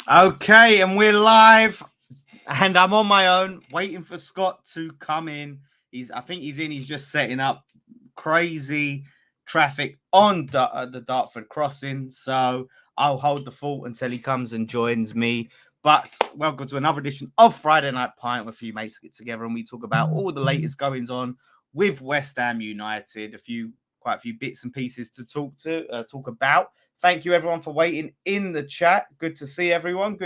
Okay, and we're live, and I'm on my own, waiting for Scott to come in. I think he's in. He's just setting up crazy traffic on the Dartford crossing, so I'll hold the fort until he comes and joins me. But welcome to another edition of Friday Night Pint, where a few mates get together and we talk about all the latest goings on with West Ham United. Quite a few bits and pieces to talk about. Thank you everyone for waiting in the chat. Good to see everyone.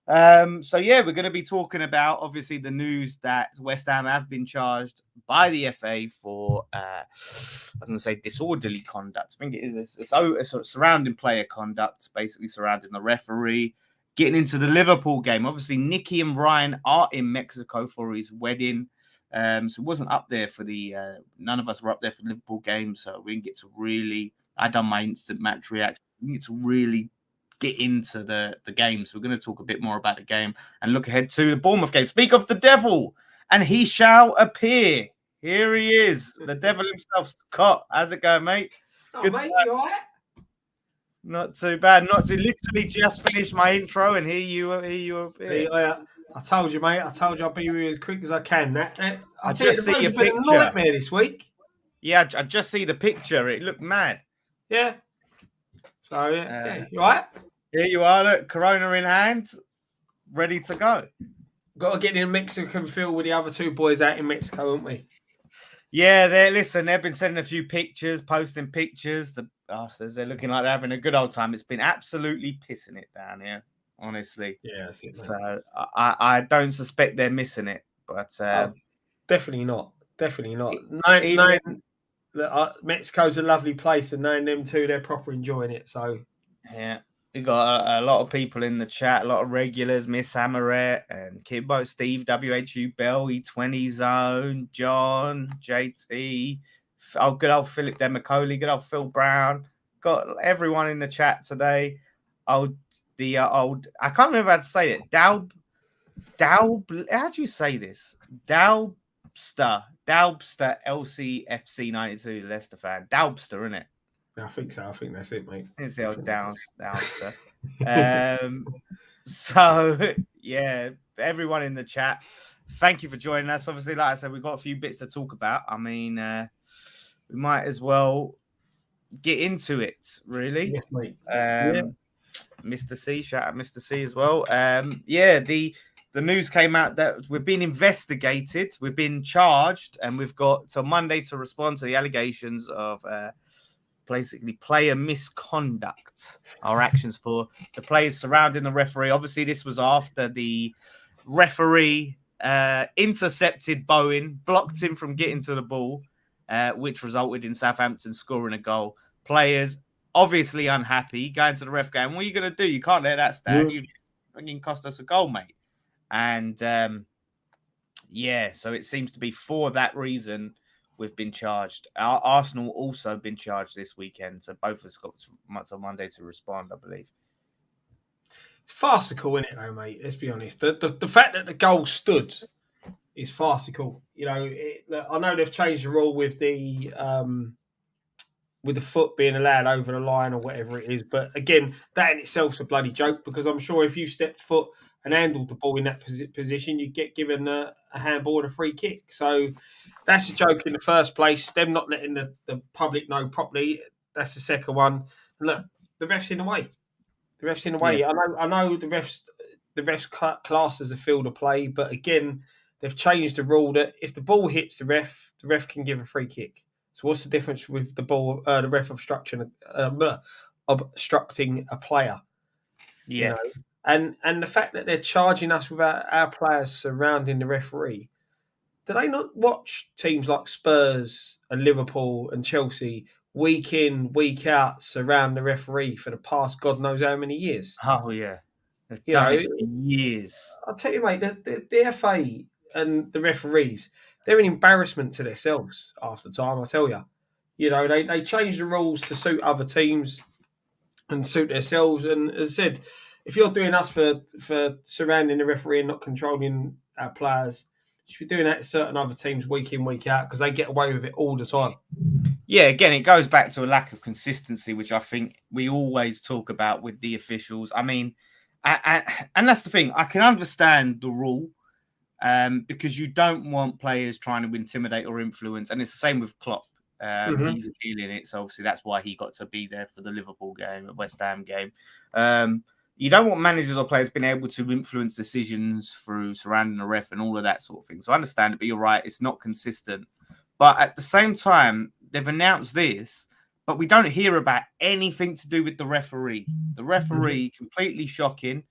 So yeah, we're going to be talking about obviously the news that West Ham have been charged by the FA for I was going to say disorderly conduct. I think it is. It's surrounding player conduct, basically surrounding the referee. Getting into the Liverpool game. Obviously, Nicky and Ryan are in Mexico for his wedding. So it wasn't up there for none of us were up there for the Liverpool game. So we didn't get to really, I done my instant match reaction. We didn't get to really get into the game. So we're going to talk a bit more about the game and look ahead to the Bournemouth game. Speak of the devil, and he shall appear. Here he is, the devil himself, Scott. How's it going, mate? Oh, good mate, you all right? Not too bad. Literally just finished my intro, and here you appear. I told you, mate. I told you I'll be with you as quick as I can. I just see your picture. Been a nightmare this week. Yeah, I just see the picture. It looked mad. Yeah. So yeah, you all right? Here you are. Look, Corona in hand, ready to go. Got to get in Mexican field with the other two boys out in Mexico, haven't we? Yeah, they've been sending a few pictures, posting pictures. The bastards, they're looking like they're having a good old time. It's been absolutely pissing it down here, honestly. Yeah, that's it, so I don't suspect they're missing it, but definitely not. Mexico's a lovely place, and knowing them two, they're proper enjoying it. So yeah. We got a lot of people in the chat, a lot of regulars, Miss Amaret and Kimbo, Steve, WHU Bell, E20 Zone, John, JT, good old Philip Demicoli, good old Phil Brown. Got everyone in the chat today. I can't remember how to say it. How do you say this? Dalbster LCFC 92 Leicester fan. Dalbster, isn't it? I think so. I think that's it, mate. It's the old Downster. So, yeah, everyone in the chat, thank you for joining us. Obviously, like I said, we've got a few bits to talk about. I mean, we might as well get into it, really. Yes, mate. Mr. C, shout out Mr. C as well. The news came out that we've been investigated, we've been charged, and we've got till Monday to respond to the allegations of basically player misconduct, our actions for the players surrounding the referee. Obviously, this was after the referee intercepted Bowen, blocked him from getting to the ball, which resulted in Southampton scoring a goal. Players obviously unhappy, going to the ref going, what are you going to do? You can't let that stand. You've fucking cost us a goal, mate. And so it seems to be for that reason we've been charged. Arsenal also been charged this weekend, so both of us got until Monday to respond, I believe. It's farcical, isn't it, though, mate? Let's be honest. The fact that the goal stood is farcical. You know, I know they've changed the rule with the foot being allowed over the line or whatever it is, but again, that in itself's a bloody joke, because I'm sure if you stepped foot and handled the ball in that position, you'd get given a handball and a free kick. So that's a joke in the first place. Them not letting the public know properly, that's the second one. Look, the ref's in the way. Yeah. I know the ref's class as a field of play, but again, they've changed the rule that if the ball hits the ref can give a free kick. So what's the difference with the ball, the ref obstructing a player? Yeah. You know? And the fact that they're charging us with our players surrounding the referee, do they not watch teams like Spurs and Liverpool and Chelsea week in, week out surround the referee for the past God knows how many years? Oh, yeah. They've done it for years. I'll tell you, mate, the FA and the referees, they're an embarrassment to themselves after time, I tell you. You know, they change the rules to suit other teams and suit themselves. And as I said, if you're doing us for surrounding the referee and not controlling our players, you should be doing that to certain other teams week in, week out, because they get away with it all the time. Yeah, again, it goes back to a lack of consistency, which I think we always talk about with the officials. I mean, and that's the thing. I can understand the rule because you don't want players trying to intimidate or influence. And it's the same with Klopp. He's appealing it, so obviously that's why he got to be there for the Liverpool game, the West Ham game. You don't want managers or players being able to influence decisions through surrounding the ref and all of that sort of thing. So I understand it, but you're right, it's not consistent. But at the same time, they've announced this, but we don't hear about anything to do with the referee. The referee, completely shocking.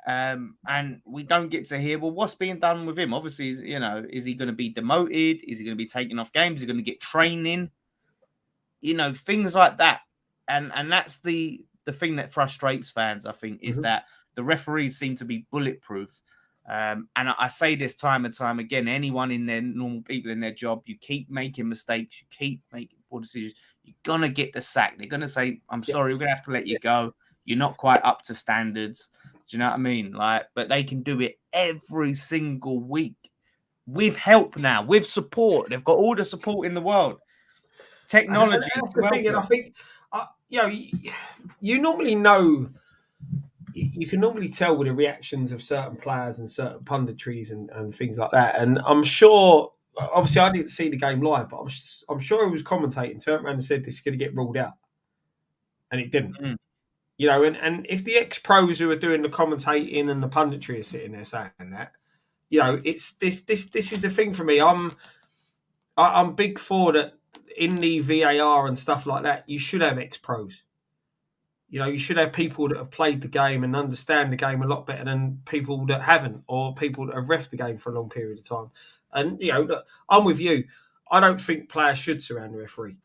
And we don't get to hear, well, what's being done with him? Obviously, you know, is he going to be demoted? Is he going to be taken off games? Is he going to get training? You know, things like that. And that's the thing that frustrates fans, I think, is that the referees seem to be bulletproof. And I say this time and time again, anyone in their normal people in their job, you keep making mistakes, you keep making poor decisions, you're going to get the sack. They're going to say, I'm sorry, we're going to have to let you go. You're not quite up to standards. Do you know what I mean? Like, but they can do it every single week with help now, with support. They've got all the support in the world. Technology. That's the thing, and I think, you know, you normally know, you can normally tell with the reactions of certain players and certain punditries and things like that. And I'm sure, obviously, I didn't see the game live, but I'm sure he was commentating, turned around and said this is going to get ruled out, and it didn't. You know, and if the ex-pros who are doing the commentating and the punditry are sitting there saying that, you know, it's this is the thing for me. I'm big for that in the VAR and stuff like that. You should have ex-pros. You know, you should have people that have played the game and understand the game a lot better than people that haven't, or people that have reffed the game for a long period of time. And, you know, look, I'm with you. I don't think players should surround the referee.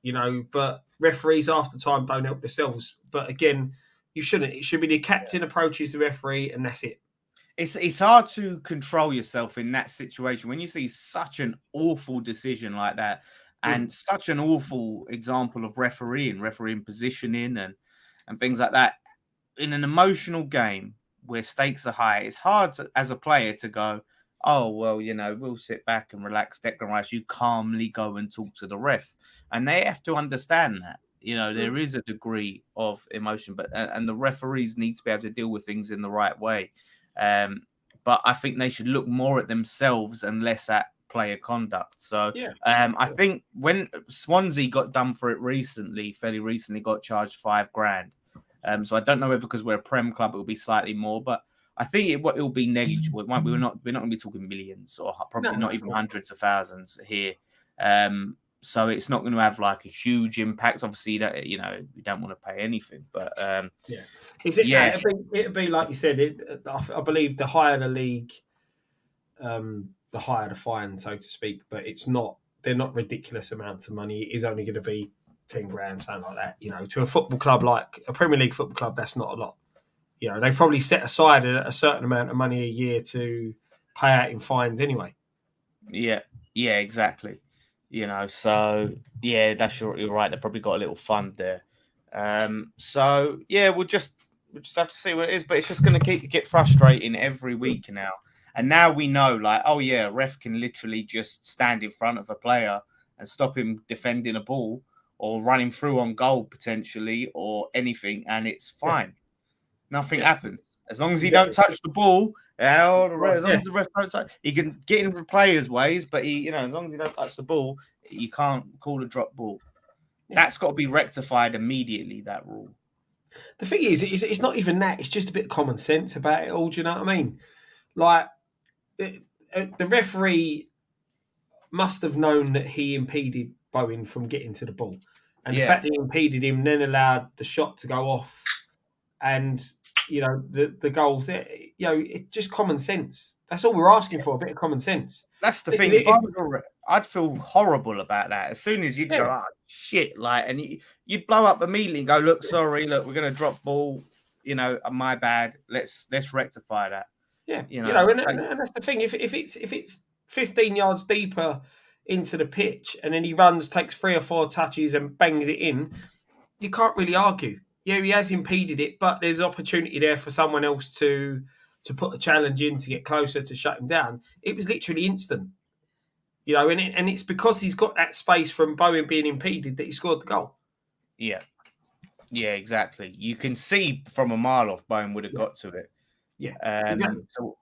You know, but referees after time don't help themselves. But again, you shouldn't. It should be the captain approaches the referee, and that's it. It's hard to control yourself in that situation when you see such an awful decision like that, and such an awful example of refereeing positioning and things like that. In an emotional game where stakes are high, it's hard to, as a player to go, oh, well, you know, we'll sit back and relax. Declan Rice, you calmly go and talk to the ref. And they have to understand that. You know, there is a degree of emotion, but and the referees need to be able to deal with things in the right way. But I think they should look more at themselves and less at player conduct. So I think when Swansea got done for it fairly recently, got charged £5,000. So I don't know whether because we're a Prem club, it will be slightly more, but I think it will be negligible. We're not going to be talking millions, or probably not even hundreds of thousands here. So it's not going to have like a huge impact. Obviously, you know, we don't want to pay anything, but it'd be like you said. I believe the higher the league, the higher the fine, so to speak. But it's not. They're not ridiculous amounts of money. It is only going to be £10,000, something like that. You know, to a football club like a Premier League football club, that's not a lot. You know, they probably set aside a certain amount of money a year to pay out in fines anyway. Yeah, exactly. You know, so yeah, you're right. They probably got a little fund there. So yeah, we'll just have to see what it is. But it's just going to get frustrating every week now. And now we know, like, oh yeah, a ref can literally just stand in front of a player and stop him defending a ball or running through on goal potentially or anything, and it's fine. Nothing happens as long as he don't touch the ball. As long as the ref don't touch, he can get in the players' ways, but as long as he don't touch the ball, you can't call a drop ball. That's got to be rectified immediately. That rule. The thing is, it's not even that. It's just a bit of common sense about it all. Do you know what I mean? Like the referee must have known that he impeded Bowen from getting to the ball, and the fact that he impeded him then allowed the shot to go off, and the goals. It's just common sense. That's all we're asking for—a bit of common sense. That's the thing. I'd feel horrible about that. As soon as you'd go, oh, shit, like, and you'd blow up immediately and go, look, sorry, look, we're going to drop ball. My bad. Let's rectify that. Yeah, and that's the thing. If it's 15 yards deeper into the pitch, and then he runs, takes 3 or 4 touches, and bangs it in, you can't really argue. Yeah, he has impeded it, but there's opportunity there for someone else to put a challenge in to get closer to shut him down. It was literally instant. and it's because he's got that space from Bowen being impeded that he scored the goal. Yeah, exactly. You can see from a mile off Bowen would have got to it. Yeah, exactly. So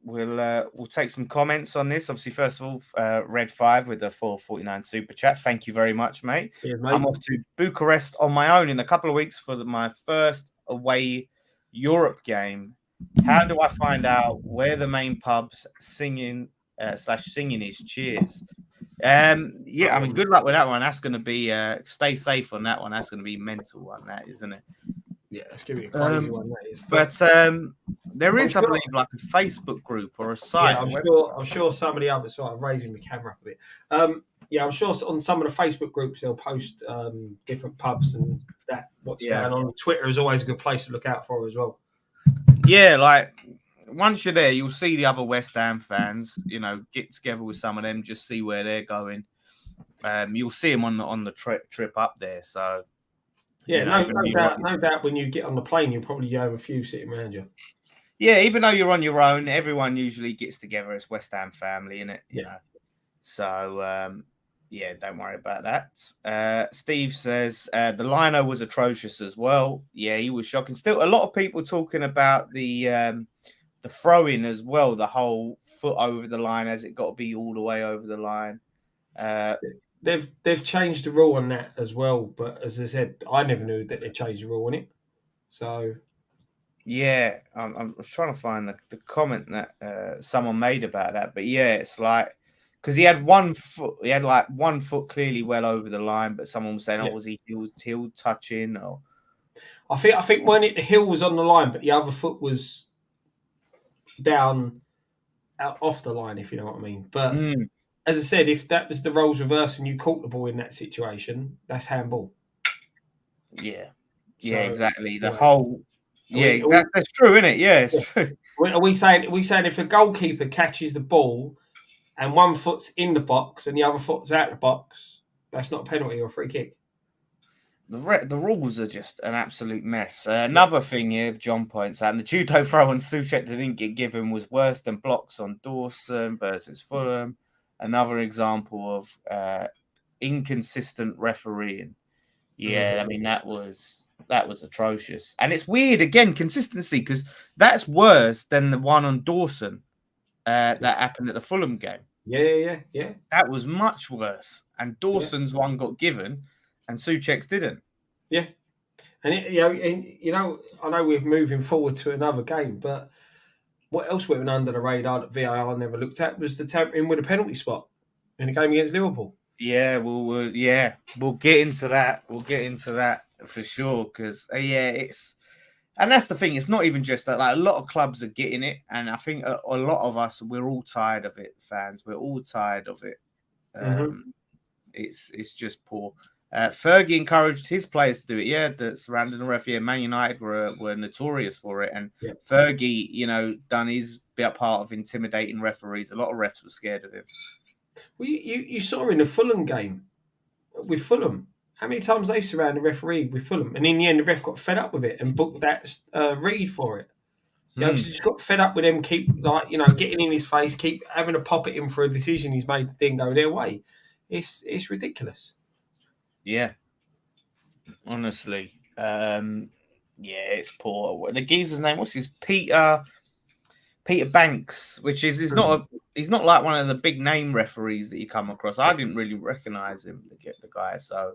we'll take some comments on this. Obviously, first of all, Red 5 with the 449 super chat. Thank you very much, mate. Yeah, mate. I'm off to Bucharest on my own in a couple of weeks for my first away Europe game. How do I find out where the main pubs singing is? Cheers. I mean, good luck with that one. That's going to be stay safe on that one. That's going to be mental one, that isn't it? Yeah, that's going to be a crazy one. That is. But there is, I believe, like a Facebook group or a site. Yeah, I'm sure some of the others. So I'm raising my camera up a bit. I'm sure on some of the Facebook groups they'll post different pubs and what's going on. Twitter is always a good place to look out for as well. Yeah, like once you're there, you'll see the other West Ham fans. Get together with some of them, just see where they're going. You'll see them on the trip up there. So no doubt. When you get on the plane, you'll probably have a few sitting around you. Yeah, even though you're on your own, everyone usually gets together as West Ham family, innit? You know. So don't worry about that. Steve says the lino was atrocious as well. Yeah, he was shocking. Still, a lot of people talking about the throw-in as well. The whole foot over the line, has it got to be all the way over the line? They've changed the rule on that as well, but as I said, I never knew that they changed the rule on it. So yeah, I'm trying to find the comment that someone made about that, but yeah, it's like because he had one foot clearly well over the line, but someone was saying, "Oh, was he heel touching?" Or I think when the heel was on the line, but the other foot was down off the line, if you know what I mean. But as I said, if that was the roles reversed and you caught the ball in that situation, that's handball. Yeah, exactly. The whole that's true, isn't it? Yeah, it's true. Are we saying if a goalkeeper catches the ball and one foot's in the box and the other foot's out the box, that's not a penalty or a free kick? The rules are just an absolute mess. Another thing here, John points out, and the judo throw on Souček that didn't get given was worse than blocks on Dawson versus Fulham. Another example of inconsistent refereeing. Yeah, I mean that was atrocious, and it's weird again consistency because that's worse than the one on Dawson that happened at the Fulham game. Yeah. That was much worse, and Dawson's one got given, and Souček's didn't. Yeah, and I know we're moving forward to another game, but what else went under the radar that VAR never looked at was the tampering with a penalty spot in the game against Liverpool. Yeah, we'll get into that. We'll get into that for sure because and that's the thing. It's not even just that. Like a lot of clubs are getting it, and I think a lot of us we're all tired of it. Fans, we're all tired of it. It's just poor. Fergie encouraged his players to do it. Yeah, the surrounding the ref. Yeah, Man United were notorious for it, and Fergie, done his bit part of intimidating referees. A lot of refs were scared of him. Well, you saw in the Fulham game with Fulham how many times they surrounded the referee with Fulham, and in the end the ref got fed up with it and booked that Reed for it. Because he just got fed up with them, keep getting in his face, keep having a pop at him for a decision he's made that didn't go their way. It's ridiculous. Yeah, honestly, it's poor. The geezer's name, what's his Peter Banks, which is he's not like one of the big name referees that you come across. I didn't really recognize him to get the guy. So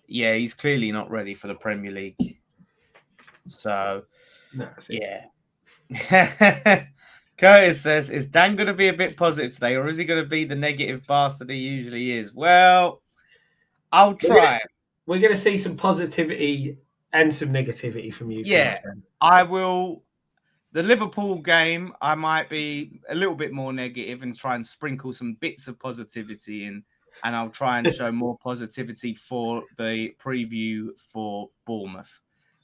yeah, he's clearly not ready for the Premier League. So Curtis says, is Dan going to be a bit positive today, or is he going to be the negative bastard he usually is? Well, I'll try. We're going to see some positivity and some negativity from you. Yeah, I will. The Liverpool game, I might be a little bit more negative and try and sprinkle some bits of positivity in, and I'll try and show more positivity for the preview for Bournemouth.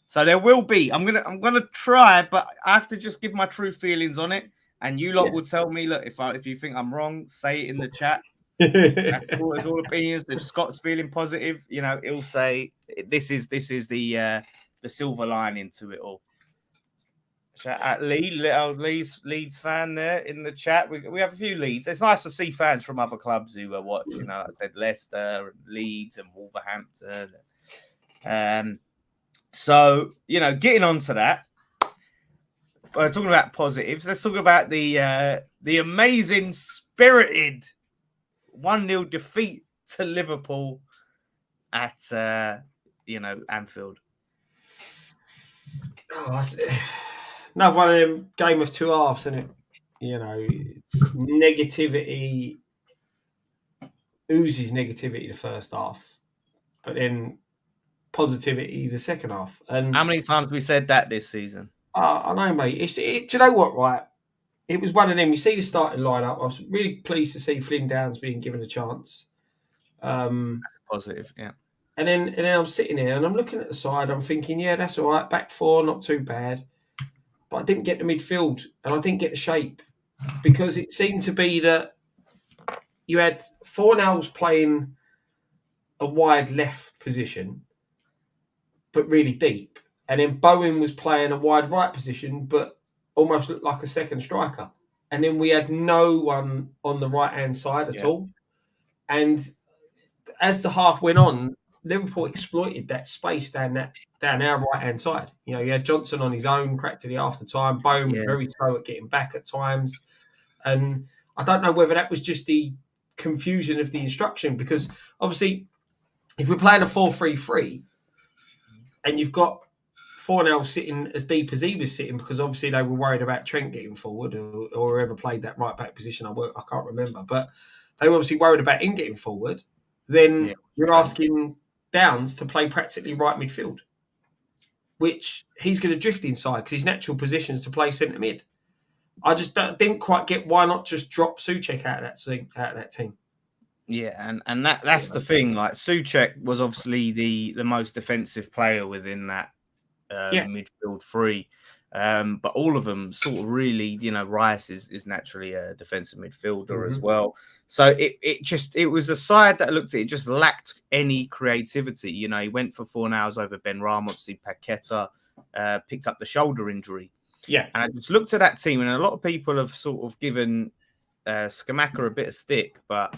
So there will be. I'm gonna try, but I have to just give my true feelings on it, and you lot will tell me. Look, if you think I'm wrong, say it in the chat. It's all opinions. If Scott's feeling positive, he'll say this is the silver lining to it all. Chat at Leeds fan there in the chat. We have a few Leeds. It's nice to see fans from other clubs who watch. Like I said, Leicester, Leeds, and Wolverhampton. So getting on to that. Talking about positives, let's talk about the amazing, spirited 1-0 defeat to Liverpool at Anfield. Another one of them game of two halves, isn't it? It's negativity, oozes negativity the first half, but then positivity the second half. And how many times we said that this season? I know, mate. Do you know what? Right, it was one of them. You see the starting lineup. I was really pleased to see Flynn Downs being given a chance. That's a positive, yeah. And then I'm sitting here and I'm looking at the side. I'm thinking, yeah, that's all right. Back four, not too bad. But I didn't get the midfield and I didn't get the shape because it seemed to be that you had Fornals playing a wide left position, but really deep. And then Bowen was playing a wide right position, but almost looked like a second striker. And then we had no one on the right-hand side at all. And as the half went on, Liverpool exploited that space down our right-hand side. You had Johnson on his own, cracked to the after time. Bowen was very slow at getting back at times. And I don't know whether that was just the confusion of the instruction, because obviously if we're playing a 4-3-3 and you've got Fornell sitting as deep as he was sitting, because obviously they were worried about Trent getting forward or whoever played that right-back position, I can't remember. But they were obviously worried about him getting forward. Then you're asking Downs to play practically right midfield, which he's going to drift inside because his natural position is to play centre mid. I just didn't quite get why not just drop Souček out of that team. Yeah, and that's the thing. Like Souček was obviously the most defensive player within that midfield three. But all of them sort of really, Rice is naturally a defensive midfielder as well. So it was a side that looked at it just lacked any creativity. He went for Fornals over Ben Rama. Obviously, Paqueta picked up the shoulder injury. Yeah. And I just looked at that team, and a lot of people have sort of given Scamacca a bit of stick, but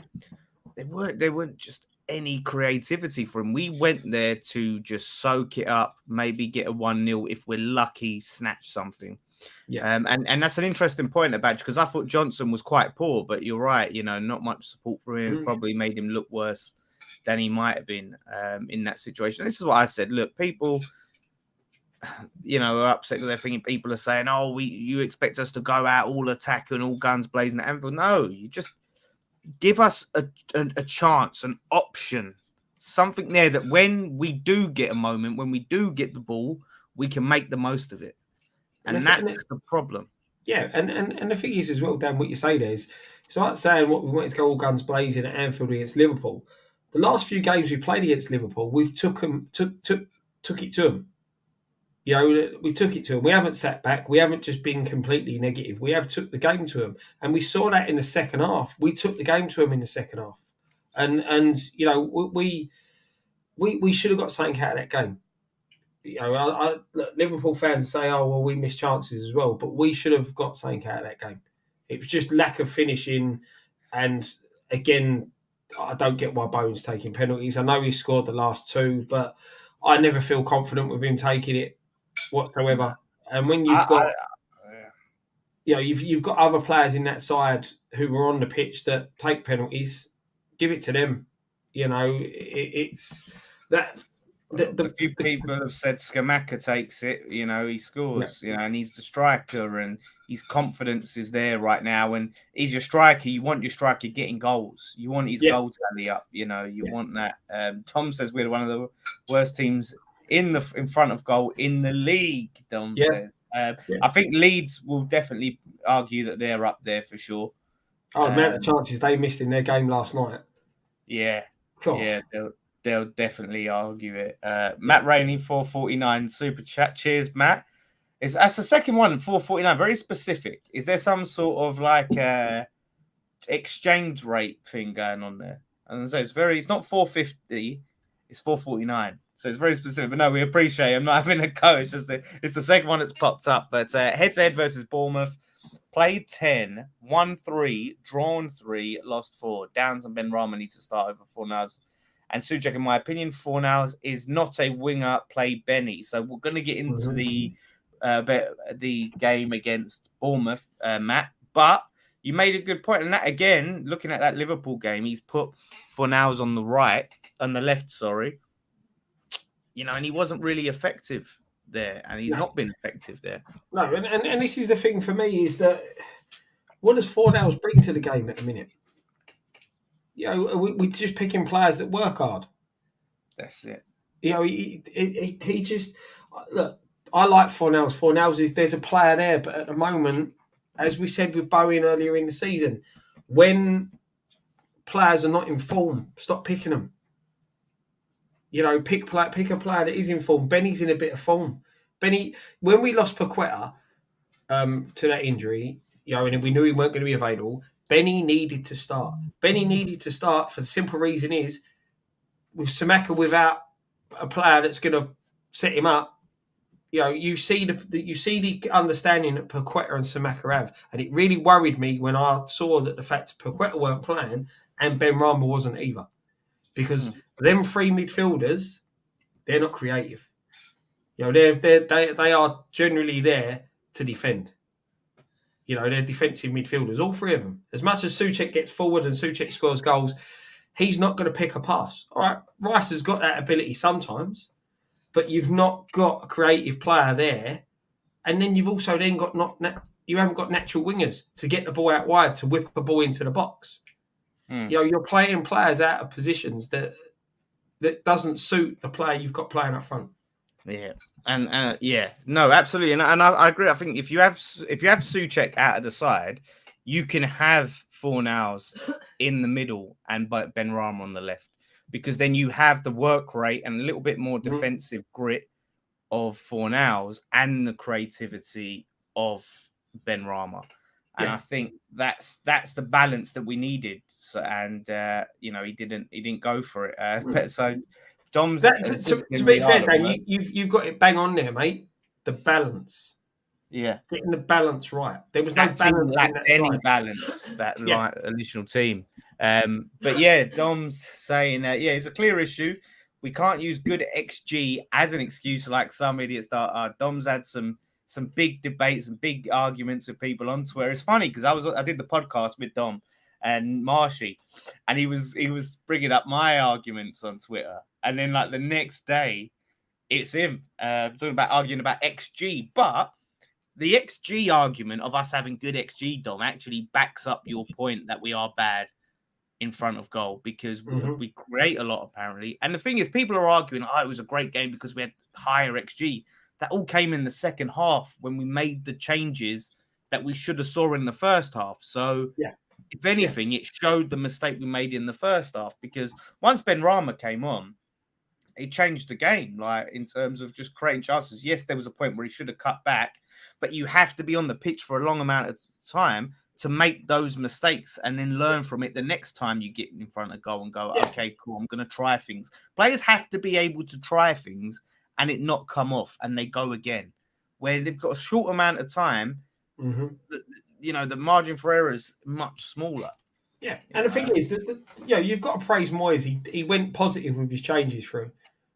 they weren't just any creativity for him. We went there to just soak it up, maybe get a 1-0 if we're lucky, snatch something. Yeah. And that's an interesting point about, because I thought Johnson was quite poor, but you're right, not much support for him, probably made him look worse than he might have been in that situation. This is what I said. Look, people, are upset because they're thinking people are saying, oh, you expect us to go out all attack and all guns blazing at Anfield. No, you just give us a chance, an option, something there that when we do get a moment, when we do get the ball, we can make the most of it. And that's the problem. Yeah, and the thing is as well, Dan, what you say there is, it's like saying what we wanted to go all guns blazing at Anfield against Liverpool. The last few games we played against Liverpool, we've took it to them. We took it to them. We haven't sat back. We haven't just been completely negative. We have took the game to them, and we saw that in the second half. We took the game to them in the second half, and we should have got something out of that game. Liverpool fans say, "Oh, well, we missed chances as well," but we should have got something out of that game. It was just lack of finishing, and again, I don't get why Bowen's taking penalties. I know he scored the last two, but I never feel confident with him taking it whatsoever. And when you've got, you've got other players in that side who are on the pitch that take penalties, give it to them. It's that. A few people have said Scamacca takes it, he scores, and he's the striker, and his confidence is there right now. And he's your striker. You want your striker getting goals. You want his goal tally up. You want that. Tom says we're one of the worst teams in front of goal in the league. Dom says. I think Leeds will definitely argue that they're up there for sure. Oh, the amount of chances they missed in their game last night. Yeah, they'll definitely argue it. Matt Rainey, 449 super chat. Cheers, Matt. That's the second one, 449. Very specific. Is there some sort of exchange rate thing going on there? And so it's not 450, it's 449. So it's very specific. But no, we appreciate him not having a go. It's the second one that's popped up. But head-to-head versus Bournemouth. Played 10, won 3, drawn 3, lost 4. Downs and Ben Rama need to start over Fornals. And Souček, in my opinion, Fornals is not a winger, play Benny. So we're going to get into the game against Bournemouth, Matt. But you made a good point. And that, again, looking at that Liverpool game, he's put Fornals on the left, sorry. And he wasn't really effective there, and he's not been effective there. No, and this is the thing for me, is that what does Fornals bring to the game at the minute? We're just picking players that work hard. That's it. He just look. I like Fornals. Fornals there's a player there, but at the moment, as we said with Bowen earlier in the season, when players are not in form, stop picking them. Pick a player that is in form. Benny's in a bit of form. Benny, when we lost Paqueta to that injury, and we knew he weren't going to be available, Benny needed to start. Benny needed to start for the simple reason is, with Scamacca without a player that's going to set him up, you see the understanding that Paqueta and Scamacca have, and it really worried me when I saw that the fact Paqueta weren't playing and Ben Rama wasn't either, because them three midfielders, they're not creative. They are generally there to defend. They're defensive midfielders, all three of them. As much as Souček gets forward and Souček scores goals, he's not going to pick a pass. All right, Rice has got that ability sometimes, but you've not got a creative player there, and then you've also then got you haven't got natural wingers to get the ball out wide to whip the ball into the box. You're playing players out of positions that doesn't suit the player you've got playing up front. Yeah, and no, absolutely, and I agree. I think if you have Souček out of the side, you can have Fornals in the middle and Ben Rama on the left, because then you have the work rate and a little bit more defensive grit of Fornals and the creativity of Ben Rama. And I think that's the balance that we needed. So, and he didn't go for it. So Dom's to be fair, Dan, you've got it bang on there, mate. The balance. Yeah, getting the balance right. There was no balance. Balance that initial team. But yeah, Dom's saying it's a clear issue. We can't use good XG as an excuse like some idiots that Dom's had some big debates and big arguments with people on Twitter. It's funny because I did the podcast with Dom and Marshy, and he was bringing up my arguments on Twitter, and then like the next day, it's him arguing about XG. But the XG argument of us having good XG, Dom, actually backs up your point that we are bad in front of goal, because we create a lot apparently. And the thing is, people are arguing, it was a great game because we had higher XG. That all came in the second half when we made the changes that we should have saw in the first half. So if anything, it showed the mistake we made in the first half, because once Ben Rama came on, it changed the game, like in terms of just creating chances. Yes, there was a point where he should have cut back, but you have to be on the pitch for a long amount of time to make those mistakes and then learn from it the next time you get in front of goal and go, okay, cool, I'm going to try things. Players have to be able to try things and it not come off and they go again. Where they've got a short amount of time, the margin for error is much smaller. Yeah, and the thing is that you've got to praise Moyes. He went positive with his changes through.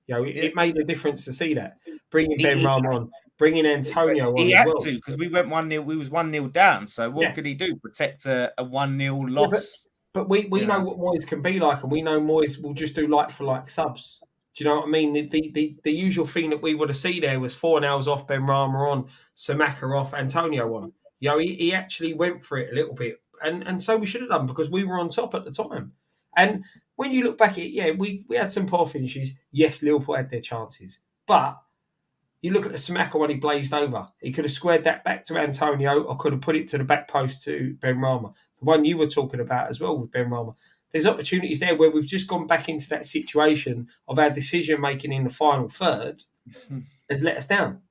It made a difference to see that. Bringing Ben Rama on, bringing Antonio on. He had to, because we went 1-0. We was 1-0 down. So what could he do? Protect a 1-0 loss? But we know what Moyes can be like, and we know Moyes will just do like for like subs. Do you know what I mean? The usual thing that we would have seen there was Fornals off, Ben Rama on, Scamacca off, Antonio on. He actually went for it a little bit, and so we should have done, because we were on top at the time. And when you look back at it, we had some poor finishes. Yes, Liverpool had their chances. But you look at the Scamacca when he blazed over. He could have squared that back to Antonio or could have put it to the back post to Ben Rama. The one you were talking about as well with Ben Rama. There's opportunities there where we've just gone back into that situation of our decision-making in the final third has let us down.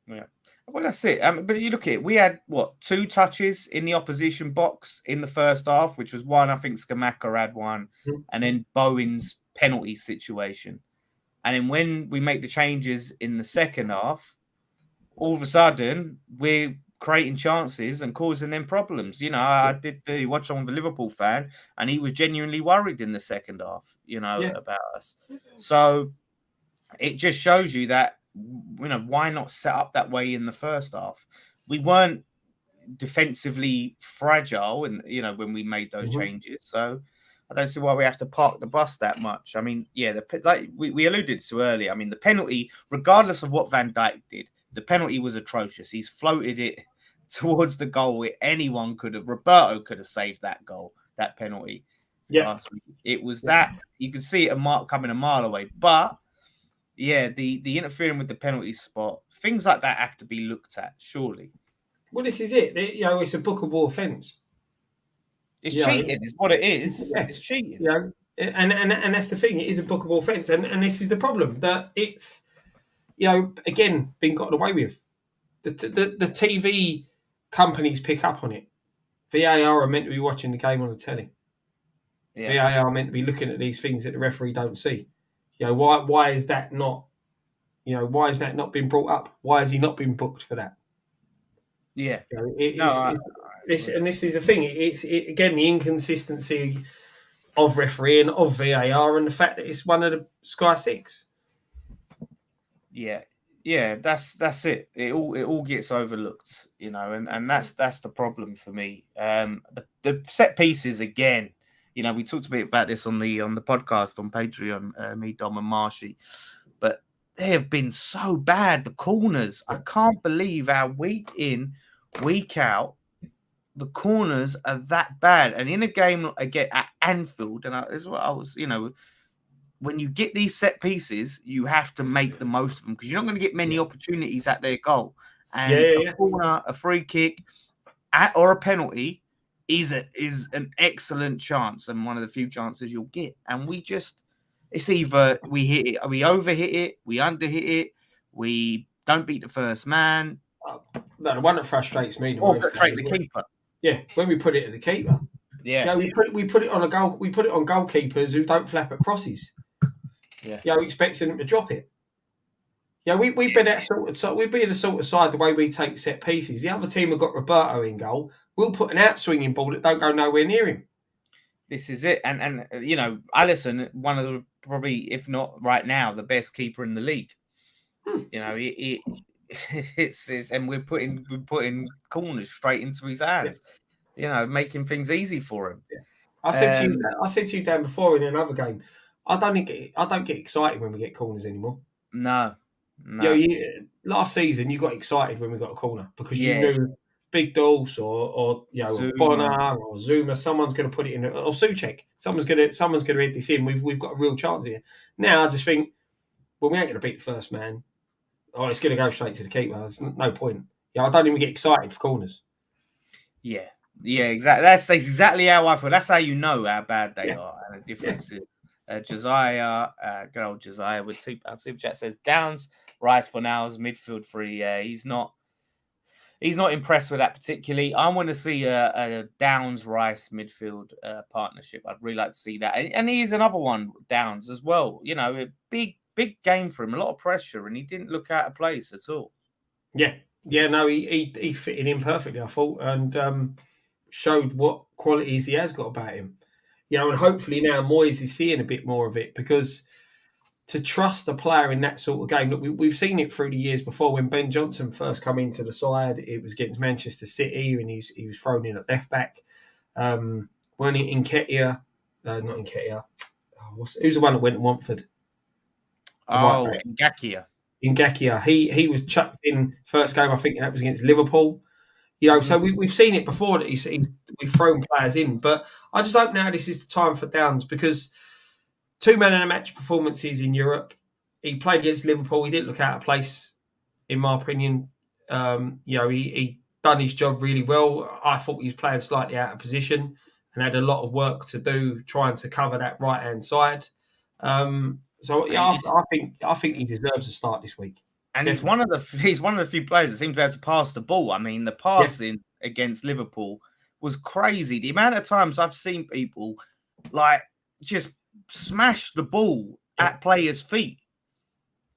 Yeah. Well, that's it. But you look at it, we had, 2 touches in the opposition box in the first half, which was one, I think Scamacca had one, and then Bowen's penalty situation. And then when we make the changes in the second half, all of a sudden we're creating chances and causing them problems. I did watch on with a Liverpool fan, and he was genuinely worried in the second half, about us. So it just shows you that, why not set up that way in the first half? We weren't defensively fragile, and when we made those changes. So I don't see why we have to park the bus that much. I mean, like we alluded to earlier. I mean, the penalty, regardless of what Van Dijk did, the penalty was atrocious. He's floated it towards the goal. Anyone could have. Roberto could have saved that goal, that penalty. Last week. It was that you could see it coming a mile away. But the interfering with the penalty spot, things like that have to be looked at, surely. Well, this is it. It's a bookable offence. It's cheating, is what it is. Yeah. It's cheating. And that's the thing. It is a bookable offence, and this is the problem, that it's again been gotten away with. The TV companies pick up on it. VAR are meant to be watching the game on the telly. Yeah. VAR are meant to be looking at these things that the referee don't see. Why is that not? Why is that not been brought up? Why has he not been booked for that? Yeah. This is a thing. It's again the inconsistency of refereeing, of VAR, and the fact that it's one of the Sky Six. Yeah, that's it. It all gets overlooked, and that's the problem for me. The set pieces again. We talked a bit about this on the podcast on Patreon, me, Dom, and Marshy, but they have been so bad. The corners, I can't believe how week in, week out, the corners are that bad. And in a game again at Anfield, and this is what I was, when you get these set pieces, you have to make the most of them, because you're not going to get many opportunities at their goal. And a corner, a free kick, or a penalty is an excellent chance, and one of the few chances you'll get. And it's either we hit it, we overhit it, we underhit it, we don't beat the first man. No, the one that frustrates me the most. Or frustrate the keeper. Yeah, when we put it at the keeper. Yeah, we put it on a goal. We put it on goalkeepers who don't flap at crosses. Yeah, we expecting them to drop it. We've been we've been the sort of side the way we take set pieces. The other team have got Roberto in goal. We'll put an out-swinging ball that don't go nowhere near him. This is it. And Alisson, one of the, probably, if not right now, the best keeper in the league. It's and we're putting corners straight into his hands. Making things easy for him. Yeah. I said to you, Dan, before in another game, I don't get excited when we get corners anymore. No. Last season you got excited when we got a corner because you knew Big Dulce or Bonner or Zuma, someone's going to put it in, or Souček, someone's going to hit this in. We've got a real chance here. Now I just think, well, we ain't going to beat the first man. Oh, it's going to go straight to the keeper. There's no point. I don't even get excited for corners. Yeah, exactly. That's exactly how I feel. That's how you know how bad they are. And the difference is Josiah, good old Josiah with £2 super chat says Downs, Rice for now as midfield free. He's not impressed with that particularly. I want to see a Downs Rice midfield partnership. I'd really like to see that. And he's another one, Downs as well. A big game for him, a lot of pressure, and he didn't look out of place at all. No, he fitted in perfectly, I thought, and showed what qualities he has got about him. And hopefully now Moyes is seeing a bit more of it, because to trust a player in that sort of game, look, we've seen it through the years before. When Ben Johnson first come into the side, it was against Manchester City, and he was thrown in at left back. When Nketiah, not Nketiah, who's the one that went to Watford? Ngakia. He was chucked in first game, I think that was against Liverpool. So we've seen it before that we've thrown players in. But I just hope now this is the time for Downs, because 2 man in a match performances in Europe. He played against Liverpool. He didn't look out of place, in my opinion. He done his job really well. I thought he was playing slightly out of position and had a lot of work to do trying to cover that right hand side. I think he deserves a start this week. And he's one of the few players that seems to be able to pass the ball. I mean, the passing against Liverpool was crazy. The amount of times I've seen people just smash the ball at players' feet.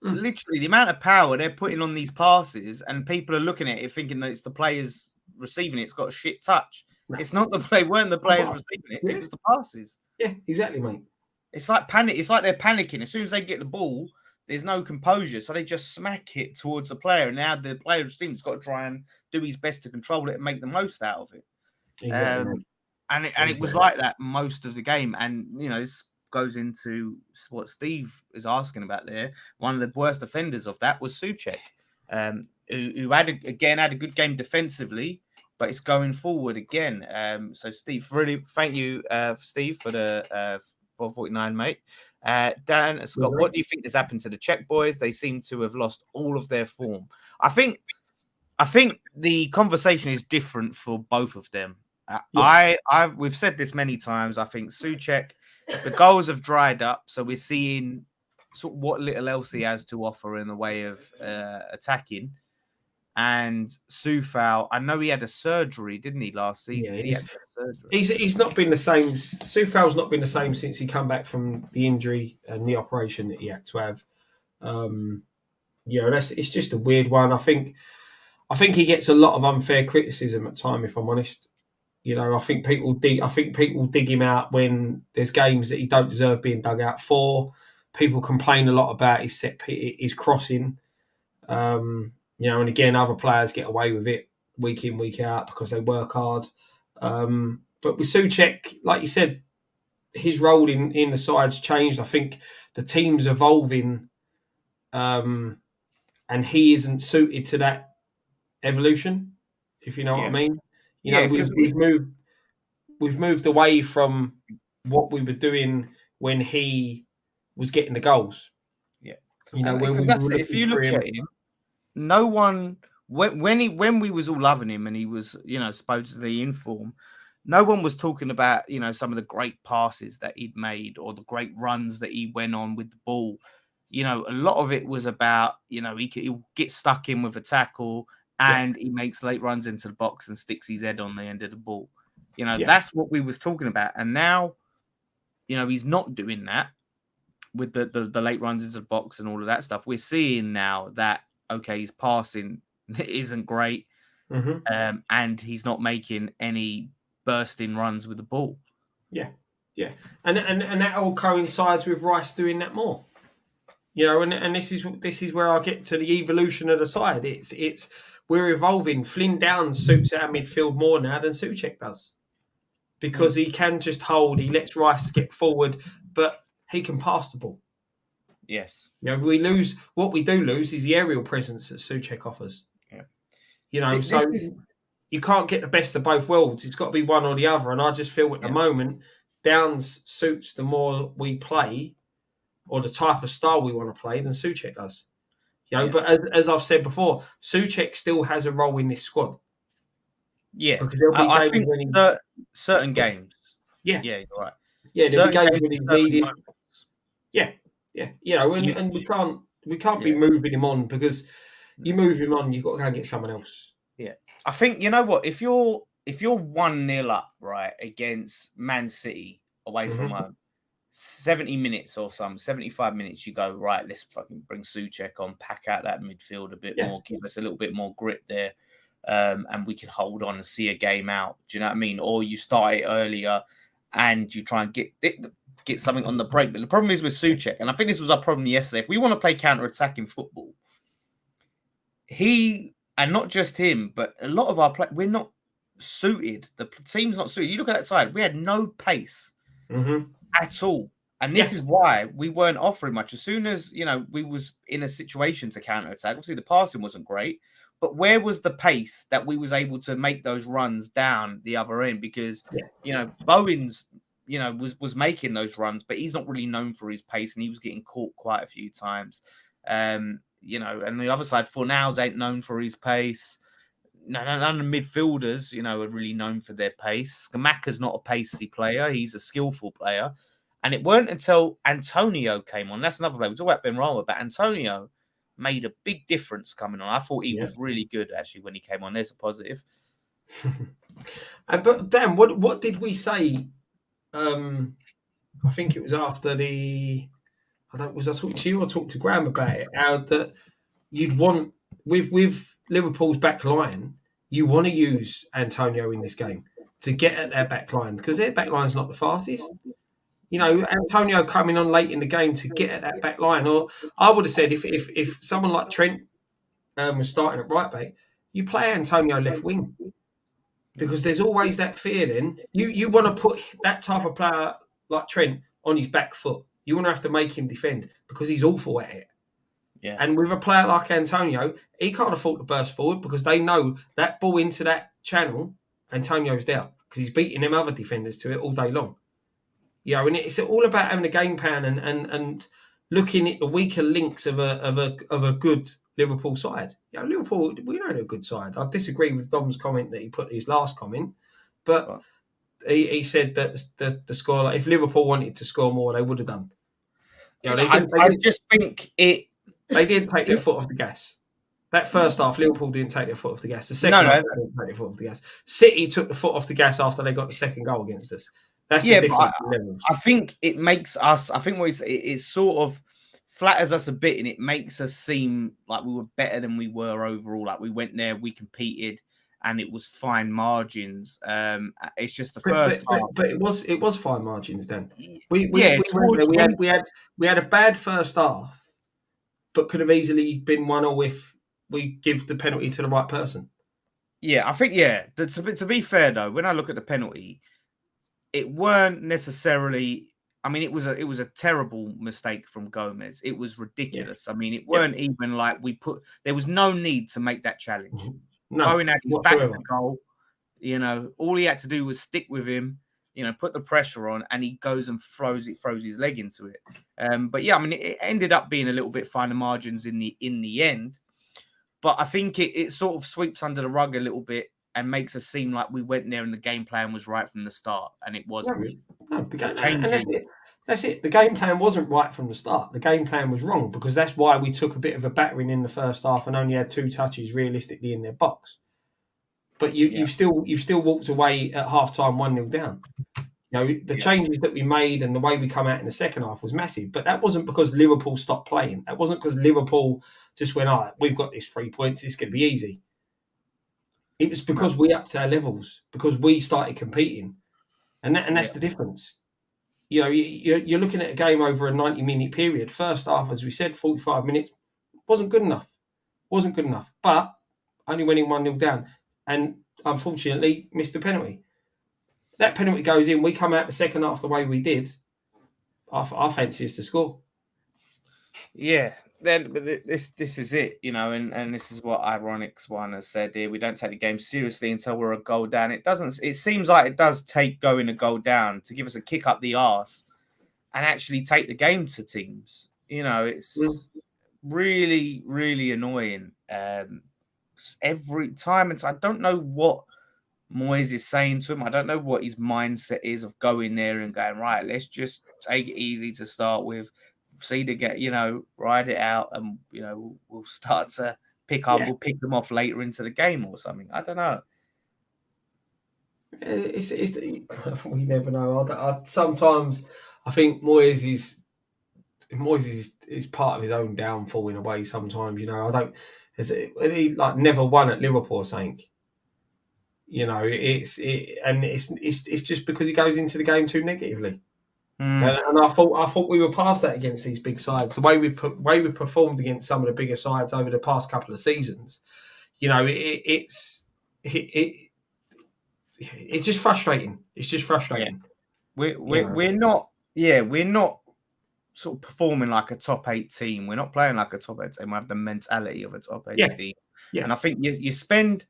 literally the amount of power they're putting on these passes, and people are looking at it thinking that it's the players receiving it. It's got a shit touch. No. It's not weren't the players receiving it. Yeah. It was the passes. Yeah, exactly, mate. It's like panic. It's like they're panicking. As soon as they get the ball, there's no composure. So they just smack it towards the player. And now the player receiving's got to try and do his best to control it and make the most out of it. Exactly. And it was like that most of the game. And, this goes into what Steve is asking about there. One of the worst offenders of that was Souček, who had a good game defensively, but it's going forward again. So, Steve, really thank you, Steve, for the 449, mate. Dan, Scott, what do you think has happened to the Czech boys? They seem to have lost all of their form. I think the conversation is different for both of them. We've said this many times. I think Souček, the goals have dried up, so we're seeing sort of what little else he has to offer in the way of attacking. And Soufal, I know he had a surgery, didn't he, last season? Yeah, he's not been the same. Soufal's not been the same since he come back from the injury and the operation that he had to have. It's just a weird one. I think he gets a lot of unfair criticism at time, if I'm honest. I think people dig him out when there's games that he don't deserve being dug out for. People complain a lot about his crossing. And again, other players get away with it week in, week out because they work hard. But with Souček, like you said, his role in the side's changed. I think the team's evolving, and he isn't suited to that evolution, if you know what I mean. We've moved away from what we were doing when he was getting the goals. Yeah, if you look at him, no one when we was all loving him and he was supposedly in form, no one was talking about some of the great passes that he'd made or the great runs that he went on with the ball. A lot of it was about he'll get stuck in with a tackle and he makes late runs into the box and sticks his head on the end of the ball. That's what we was talking about. And now, he's not doing that with the late runs into the box and all of that stuff. We're seeing now that, okay, his passing isn't great, and he's not making any bursting runs with the ball. Yeah. And that all coincides with Rice doing that more. And this is where I get to the evolution of the side. It's we're evolving. Flynn Downs suits our midfield more now than Souček does. Because he can just hold, he lets Rice get forward, but he can pass the ball. Yes. We lose, what we do lose is the aerial presence that Souček offers. Yeah. You can't get the best of both worlds. It's got to be one or the other. And I just feel at the moment, Downs suits the more we play or the type of style we want to play than Souček does. But as I've said before, Souček still has a role in this squad. Yeah, because there'll be I think certain games. Yeah, you're right. Yeah, there'll be games when he's needed. Yeah. And we can't be moving him on because you move him on, you've got to go and get someone else. Yeah, I think you know what, if you're 1-0 up, right, against Man City away from home, 70 minutes or 75 minutes, you go, right, let's fucking bring Souček on, pack out that midfield a bit more, give us a little bit more grit there. And we can hold on and see a game out. Do you know what I mean? Or you start it earlier and you try and get something on the break. But the problem is with Souček, and I think this was our problem yesterday. If we want to play counter-attacking football, he, and not just him, but a lot of our players, we're not suited. The team's not suited. You look at that side, we had no pace at all. And this is why we weren't offering much. As soon as, we was in a situation to counter-attack, obviously the passing wasn't great. But where was the pace that we was able to make those runs down the other end? Because, Bowen's, was making those runs, but he's not really known for his pace and he was getting caught quite a few times. And the other side, Fornals ain't known for his pace. None of the midfielders, are really known for their pace. Skamaka's not a pacey player. He's a skillful player. And it weren't until Antonio came on. That's another player. We talk about Benrahma, but Antonio made a big difference coming on. I thought he was really good, actually, when he came on. There's a positive. But Dan, what did we say? I think it was after the was I talking to you or talking to Graham about it? How that you'd want with Liverpool's back line, you want to use Antonio in this game to get at their back line because their back line's not the fastest. Antonio coming on late in the game to get at that back line. Or I would have said if someone like Trent was starting at right back, you play Antonio left wing because there's always that feeling you want to put that type of player like Trent on his back foot. You want to have to make him defend because he's awful at it. Yeah. And with a player like Antonio, he can't afford to burst forward because they know that ball into that channel, Antonio's there because he's beating them other defenders to it all day long. And it's all about having a game plan and looking at the weaker links of a good Liverpool side. Liverpool, we know they're a good side. I disagree with Dom's comment that he put his last comment, but he said that the score, like, if Liverpool wanted to score more, they would have done. I just think it. They didn't take their foot off the gas. That first half, Liverpool didn't take their foot off the gas. The second half, they didn't take their foot off the gas. City took the foot off the gas after they got the second goal against us. That's the difference in levels. I think it makes us. I think it sort of flatters us a bit, and it makes us seem like we were better than we were overall. Like we went there, we competed, and it was fine margins. It's just the first half, but it was fine margins then. We had a bad first half, but could have easily been 1-0 if we give the penalty to the right person. Yeah, I think To be fair though, when I look at the penalty, it weren't necessarily. I mean, it was a terrible mistake from Gomez. It was ridiculous. Yeah. I mean, it weren't even like there was no need to make that challenge. No, going at his back to goal, all he had to do was stick with him, put the pressure on, and he goes and throws his leg into it. But yeah, I mean, it ended up being a little bit finer margins in the end. But I think it sort of sweeps under the rug a little bit and makes us seem like we went there and the game plan was right from the start, and it wasn't. No, that's it. The game plan wasn't right from the start. The game plan was wrong because that's why we took a bit of a battering in the first half and only had 2 touches realistically in their box. But you've still walked away at half time 1-0 down. The changes that we made and the way we come out in the second half was massive. But that wasn't because Liverpool stopped playing. That wasn't because Liverpool just went, all right, we've got this 3 points. It's going to be easy. It was because we upped our levels, because we started competing. And that's the difference. You're looking at a game over a 90-minute period. First half, as we said, 45 minutes, wasn't good enough. But only winning 1-0 down. And unfortunately, missed the penalty. That penalty goes in. We come out the second half the way we did. Our fancy is to score. Yeah. Then this is it, and this is what Ironic's one has said here. We don't take the game seriously until we're a goal down. It seems like it does take going a goal down to give us a kick up the arse and actually take the game to teams. It's really, really annoying. Every time, I don't know what Moyes is saying to him. I don't know what his mindset is of going there and going, right, let's just take it easy to start with. See to get, ride it out, and we'll start to pick up. Yeah. We'll pick them off later into the game or something. I don't know. It's we never know. Sometimes I think Moyes is part of his own downfall in a way. Sometimes I don't. He like never won at Liverpool or something. It's just because he goes into the game too negatively. And I thought we were past that against these big sides. The way we performed against some of the bigger sides over the past couple of seasons, it's just frustrating. It's just frustrating. Yeah. We're not sort of performing like a top 8 team. We're not playing like a top 8 team. We have the mentality of a top 8 team. Yeah. And I think you spend.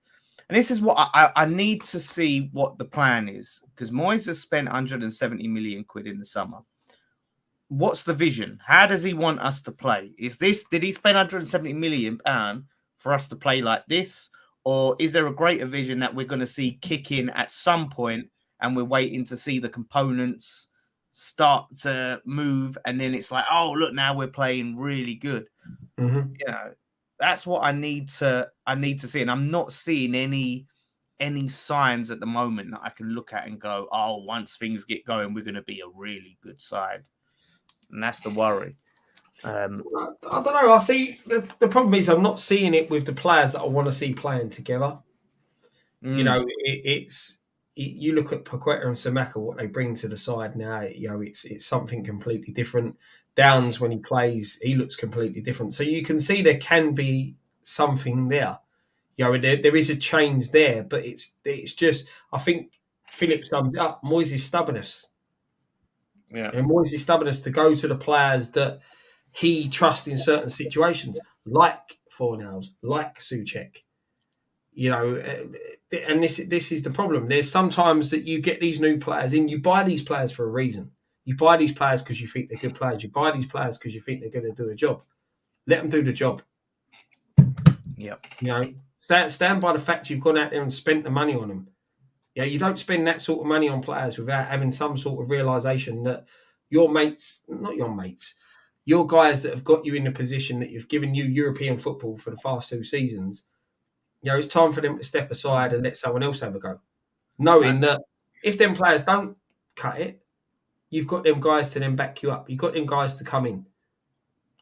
And this is what I need to see what the plan is, because Moyes has spent 170 million quid in the summer. What's the vision? How does he want us to play? Did he spend 170 million pound for us to play like this? Or is there a greater vision that we're going to see kick in at some point and we're waiting to see the components start to move? And then it's like, oh, look, now we're playing really good. Mm-hmm. That's what I need to see, and I'm not seeing any signs at the moment that I can look at and go, oh, once things get going, we're going to be a really good side, and that's the worry. I don't know. I see the problem is I'm not seeing it with the players that I want to see playing together. You know, you look at Paqueta and Samaka, what they bring to the side now. You know, it's something completely different. Downs when he plays, he looks completely different. So you can see there can be something there. You know, there is a change there, but it's just I think Philip summed it up. Moyes' stubbornness. Yeah. And Moyes' stubbornness to go to the players that he trusts in certain situations, like Fornals, like Souček. You know, and this is the problem. There's sometimes that you get these new players in. You buy these players for a reason. You buy these players because you think they're good players. You buy these players because you think they're going to do a job. Let them do the job. Yep. You know, stand by the fact you've gone out there and spent the money on them. Yeah, you don't spend that sort of money on players without having some sort of realization that your mates, not your mates, your guys that have got you in the position that you've given you European football for the past 2 seasons. You know, it's time for them to step aside and let someone else have a go. Knowing that if them players don't cut it, you've got them guys to then back you up. You've got them guys to come in.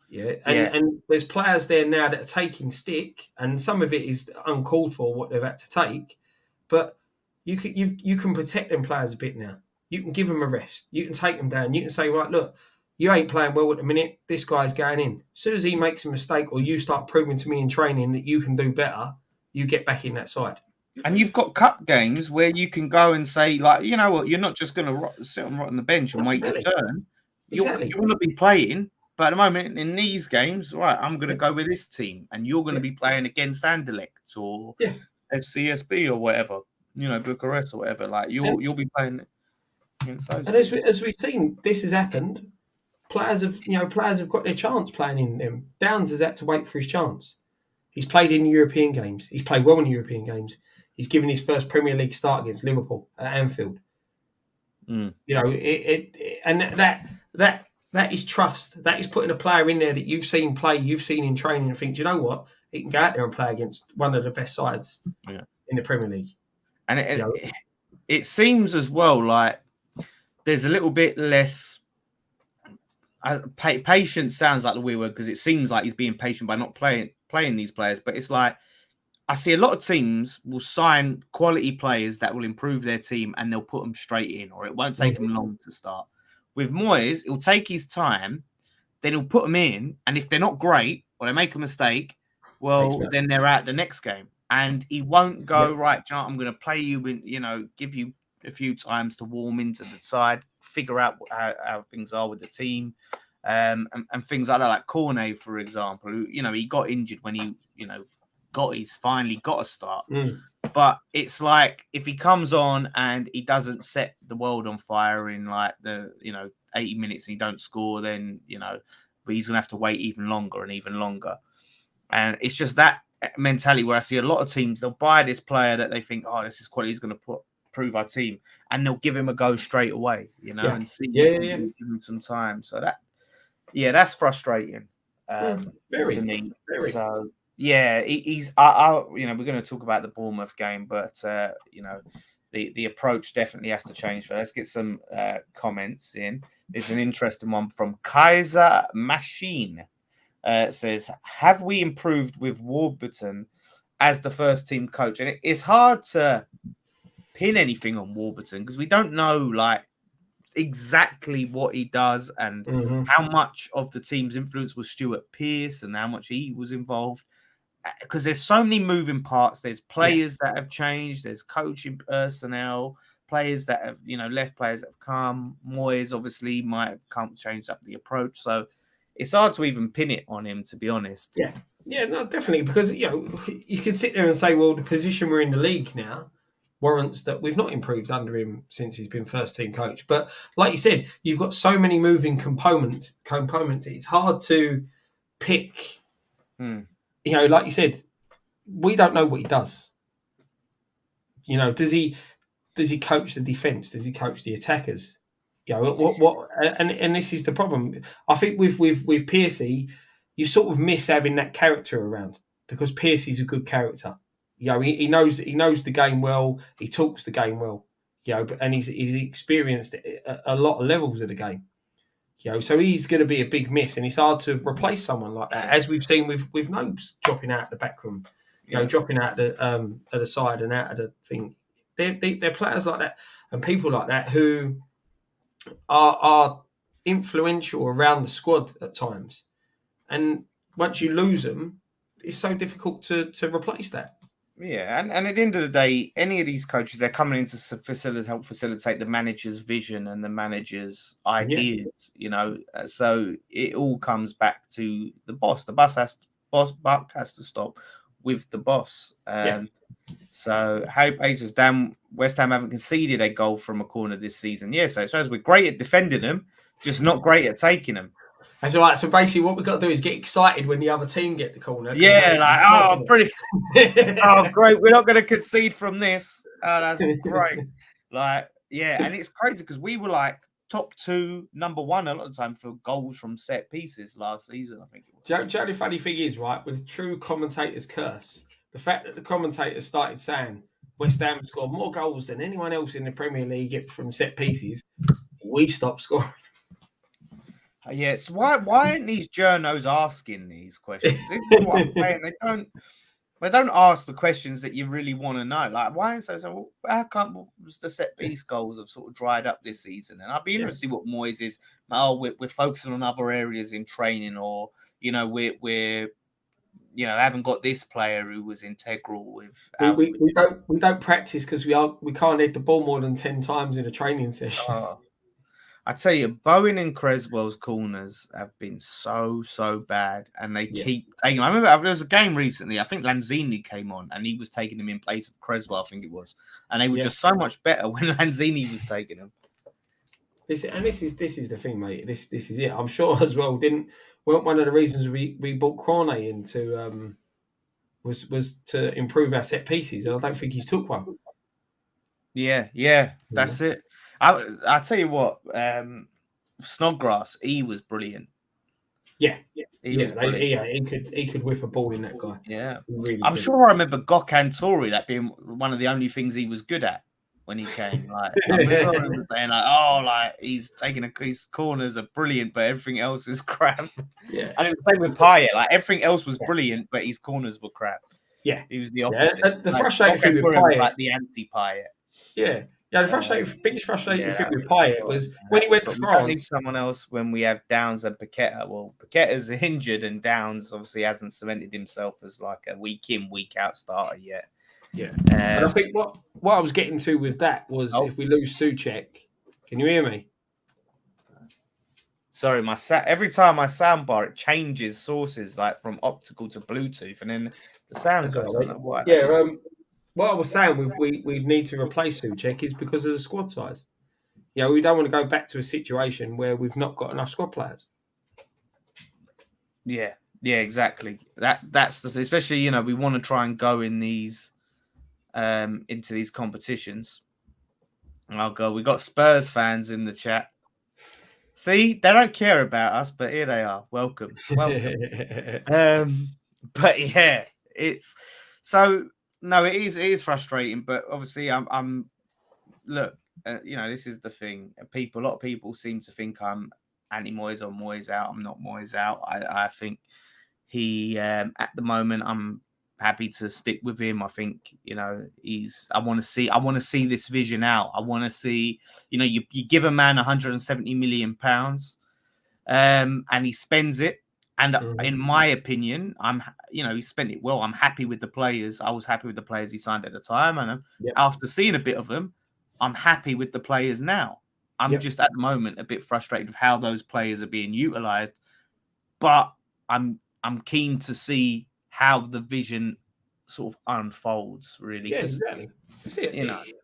Yeah. And there's players there now that are taking stick, and some of it is uncalled for what they've had to take. But you can protect them players a bit now. You can give them a rest. You can take them down. You can say, right, look, you ain't playing well at the minute. This guy's going in. As soon as he makes a mistake or you start proving to me in training that you can do better, you get back in that side. And you've got cup games where you can go and say, like, you know what, you're not just going to sit on the bench and wait your turn. You want to be playing, but at the moment in these games, right, I'm going to go with this team, and you're going to be playing against Anderlecht or FCSB or whatever, you know, Bucharest or whatever. Like you'll be playing against those. And as we've seen, this has happened. Players have got their chance playing in them. Downs has had to wait for his chance. He's played in European games. He's played well in European games. He's given his first Premier League start against Liverpool at Anfield. You know, and that is trust. That is putting a player in there that you've seen play, you've seen in training, and think, do you know what? He can go out there and play against one of the best sides in the Premier League. And it seems as well like there's a little bit less. Patience sounds like the weird word because it seems like he's being patient by not playing these players, but it's like I see a lot of teams will sign quality players that will improve their team and they'll put them straight in, or it won't take them long to start. With Moyes, it'll take his time, then he'll put them in, and if they're not great or they make a mistake, well, then they're out the next game, and he won't go right. You know, I'm going to play you in, you know, give you a few times to warm into the side, figure out how things are with the team. And things like that, like Cornet, for example, who, you know, he got injured when he, you know, he's finally got a start. But it's like if he comes on and he doesn't set the world on fire in like the, you know, 80 minutes and he don't score, then, you know, but he's gonna have to wait even longer and even longer. And it's just that mentality where I see a lot of teams, they'll buy this player that they think, oh, this is quality, he's gonna prove our team, and they'll give him a go straight away, you know, and see give him some time. So that's frustrating to me. So he's you know, we're going to talk about the Bournemouth game, but you know, the approach definitely has to change. So let's get some comments in. There's an interesting one from Kaiser Machine. It says, have we improved with Warburton as the first team coach? And it's hard to pin anything on Warburton because we don't know like exactly what he does and how much of the team's influence was Stuart Pearce and how much he was involved, because there's so many moving parts. There's players that have changed, there's coaching personnel, players that have, you know, left, players that have come. Moyes obviously might have changed up the approach, so it's hard to even pin it on him, to be honest. No, definitely, because, you know, you can sit there and say, well, the position we're in the league now warrants that we've not improved under him since he's been first team coach. But like you said, you've got so many moving components. It's hard to pick. You know, like you said, we don't know what he does. You know, does he coach the defence? Does he coach the attackers? You know, what and this is the problem. I think with Piercy, you sort of miss having that character around, because Piercy's a good character. You know, he knows the game well. He talks the game well. You know, and he's experienced a lot of levels of the game. So he's going to be a big miss, and it's hard to replace someone like that, as we've seen with Nobes dropping out of the back room, dropping out at the side and out of the thing. They're players like that and people like that who are influential around the squad at times, and once you lose them, it's so difficult to replace that. Yeah, and at the end of the day, any of these coaches, they're coming in to help facilitate the manager's vision and the manager's ideas, So it all comes back to the boss. The buck has to stop with the boss. So Harry Pages, damn, West Ham haven't conceded a goal from a corner this season. Yeah, so it shows we're great at defending them, just not great at taking them. That's all right. So basically, what we've got to do is get excited when the other team get the corner. Yeah, brilliant. Oh, great. We're not going to concede from this. Oh, that's great. And it's crazy because we were top 2, number 1 a lot of the time for goals from set pieces last season, I think it was. Do you know the funny thing is, right, with true commentators' curse, the fact that the commentators started saying West Ham scored more goals than anyone else in the Premier League from set pieces, we stopped scoring. Yes, why aren't these journos asking these questions? This is what I'm saying. They don't ask the questions that you really want to know. Why is so? So how come the set piece goals have sort of dried up this season? And I'd be interested to see what Moyes is. Oh, we're focusing on other areas in training, or we're haven't got this player who was integral with. We don't practice because we can't hit the ball more than 10 times in a training session. I tell you, Bowen and Creswell's corners have been so bad, and they keep taking. I remember there was a game recently. I think Lanzini came on, and he was taking them in place of Creswell. I think it was, and they were just so much better when Lanzini was taking them. This is the thing, mate. This is it. I'm sure as well. Weren't one of the reasons we brought Crane in to was to improve our set pieces, and I don't think he's took one. Yeah, that's it. I tell you what, Snodgrass, he was brilliant. He could whip a ball in, that guy. Yeah, I'm sure I remember Gokhan that being one of the only things he was good at when he came. I remember saying he's taking his corners are brilliant, but everything else is crap. Yeah, and it was the same with Payet. Everything else was brilliant, but his corners were crap. Yeah, he was the opposite. The frustrating thing with Payet, the anti-Payet. Yeah. Yeah, the biggest frustrating thing with Payet was when he went to France. We need someone else when we have Downs and Paqueta. Well, Paqueta's injured, and Downs obviously hasn't cemented himself as a week in, week out starter yet. Yeah, and I think what I was getting to with that was if we lose Souček, can you hear me? Sorry, every time my soundbar it changes sources from optical to Bluetooth, and then the sound goes. I don't know why. Yeah. What I was saying, we need to replace Souček is because of the squad size. We don't want to go back to a situation where we've not got enough squad players. Yeah, exactly. That's especially we want to try and go in these into these competitions. Oh God, we got Spurs fans in the chat. See, they don't care about us, but here they are. Welcome. But yeah, it's so. No, it is frustrating, but obviously, I'm. Look, this is the thing. A lot of people seem to think I'm anti-Moyes or Moyes out. I'm not Moyes out. I think he, at the moment, I'm happy to stick with him. I think I want to see this vision out. I want to see. You give a man 170 million pounds, and he spends it. And in my opinion, he spent it well. I'm happy with the players. I was happy with the players he signed at the time. And after seeing a bit of them, I'm happy with the players now. I'm just at the moment a bit frustrated with how those players are being utilised. But I'm keen to see how the vision sort of unfolds, really. Yeah, exactly. That's it.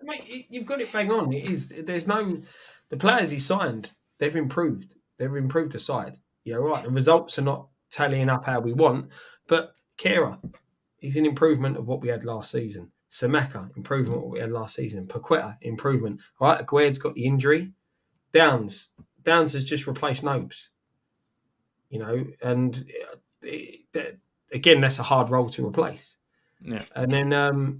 Mate, you've got it bang on. It is. The players he signed, they've improved. They've improved the side. Yeah, right. The results are not tallying up how we want, but Kehrer, he's an improvement of what we had last season. Samaka, improvement of what we had last season. Paqueta, improvement. All right, Aguerd's got the injury. Downs has just replaced Nobes. And again, that's a hard role to replace. Yeah. And then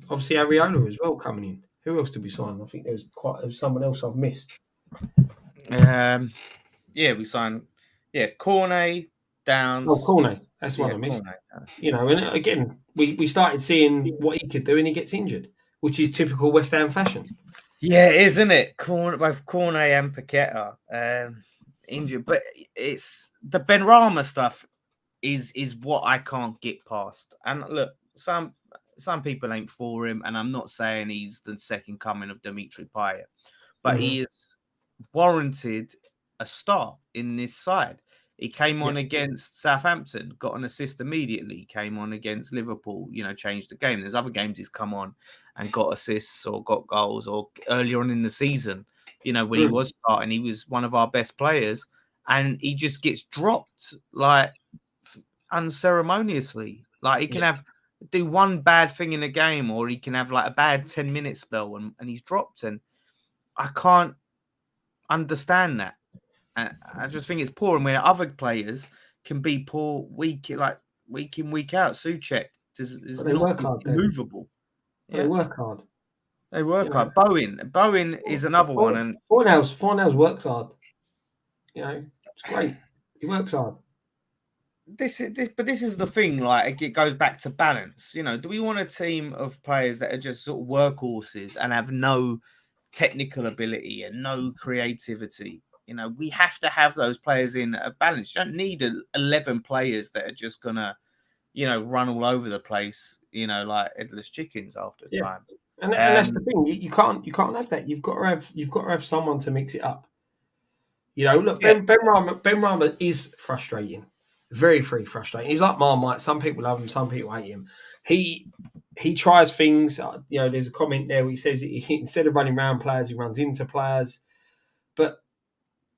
obviously Areola as well coming in. Who else did we sign? I think there's someone else I've missed. we signed. Yeah, Cornet, Downs. Oh, Cornet. That's one I missed. Cornet. You know, and again, we started seeing what he could do, and he gets injured, which is typical West Ham fashion. Yeah, isn't it? Both Cornet and Paqueta injured, but it's the Benrahma stuff is what I can't get past. And look, some people ain't for him, and I'm not saying he's the second coming of Dimitri Payet, but he is warranted a start in this side. He came on against Southampton, got an assist immediately. Came on against Liverpool, changed the game. There's other games he's come on and got assists or got goals, or earlier on in the season, when he was starting, he was one of our best players, and he just gets dropped like unceremoniously. Like he can do one bad thing in a game, or he can have like a bad 10-minute spell and he's dropped, and I can't understand that. And I just think it's poor. And when other players can be poor week in, week out, Souček is not immovable. They work hard. They work hard. Bowen is another one, and Fornals works hard. It's great. He works hard. This is the thing. Like, it goes back to balance. Do we want a team of players that are just sort of workhorses and have no technical ability and no creativity? We have to have those players in a balance. You don't need 11 players that are just gonna, run all over the place, like headless chickens after time. And that's the thing. You can't have that. You've got to have someone to mix it up. Look, Benrahma is frustrating. Very, very frustrating. He's like Marmite. Some people love him, some people hate him. He tries things. There's a comment there where he says instead of running around players, he runs into players. But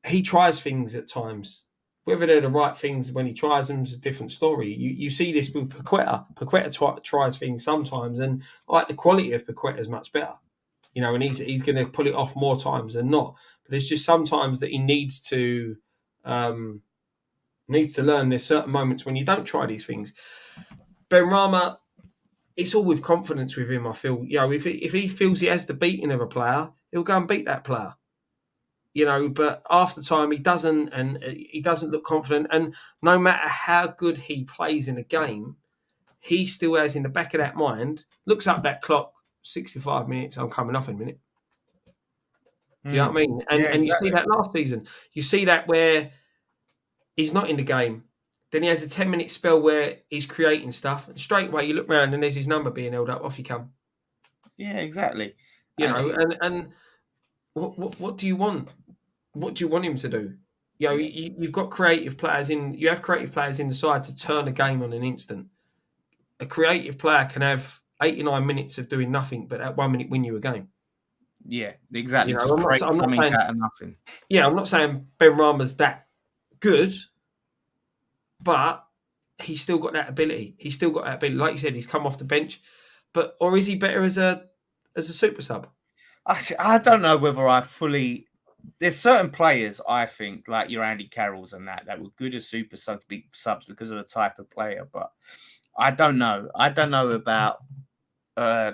he tries things at times. Whether they're the right things when he tries them is a different story. You see this with Paqueta. Paqueta tries things sometimes, and the quality of Paqueta is much better. And he's going to pull it off more times than not. But it's just sometimes that he needs to learn. There's certain moments when you don't try these things. Benrahma, it's all with confidence with him. I feel, if he feels he has the beating of a player, he'll go and beat that player. But after time he doesn't, and he doesn't look confident. And no matter how good he plays in a game, he still has in the back of that mind, looks up that clock, 65 minutes, I'm coming off in a minute. Do you know what I mean? And exactly. You see that last season. You see that where he's not in the game. Then he has a 10-minute spell where he's creating stuff, and straight away you look around and there's his number being held up. Off you come. Yeah, exactly. And what do you want? What do you want him to do? You've got creative players in. You have creative players in the side to turn a game on an instant. A creative player can have 89 minutes of doing nothing, but at 1 minute win you a game. Yeah, exactly. I'm not saying out of nothing. Yeah, I'm not saying Benrahma's that good, but he's still got that ability. Like you said, he's come off the bench, or is he better as a super sub? I don't know whether I fully. There's certain players I think, like your Andy Carrolls and that were good as super subs because of the type of player, but I don't know. I don't know about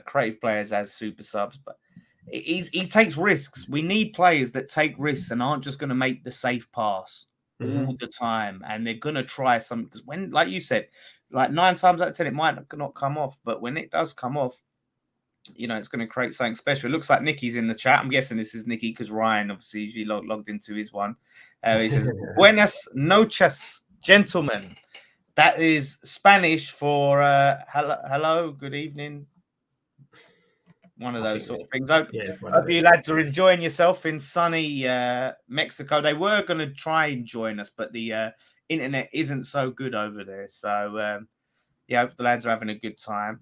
creative players as super subs, but he takes risks. We need players that take risks and aren't just going to make the safe pass all the time, and they're going to try something, because when, like you said, like 9 times out of 10 it might not come off, but when it does come off, it's going to create something special. It looks like Nicky's in the chat. I'm guessing this is Nicky because Ryan obviously usually logged into his one. He says, Buenas noches, gentlemen. That is Spanish for hello, good evening. One of those sort of things. Hope you lads are enjoying yourself in sunny Mexico. They were going to try and join us, but the internet isn't so good over there. So, hope the lads are having a good time.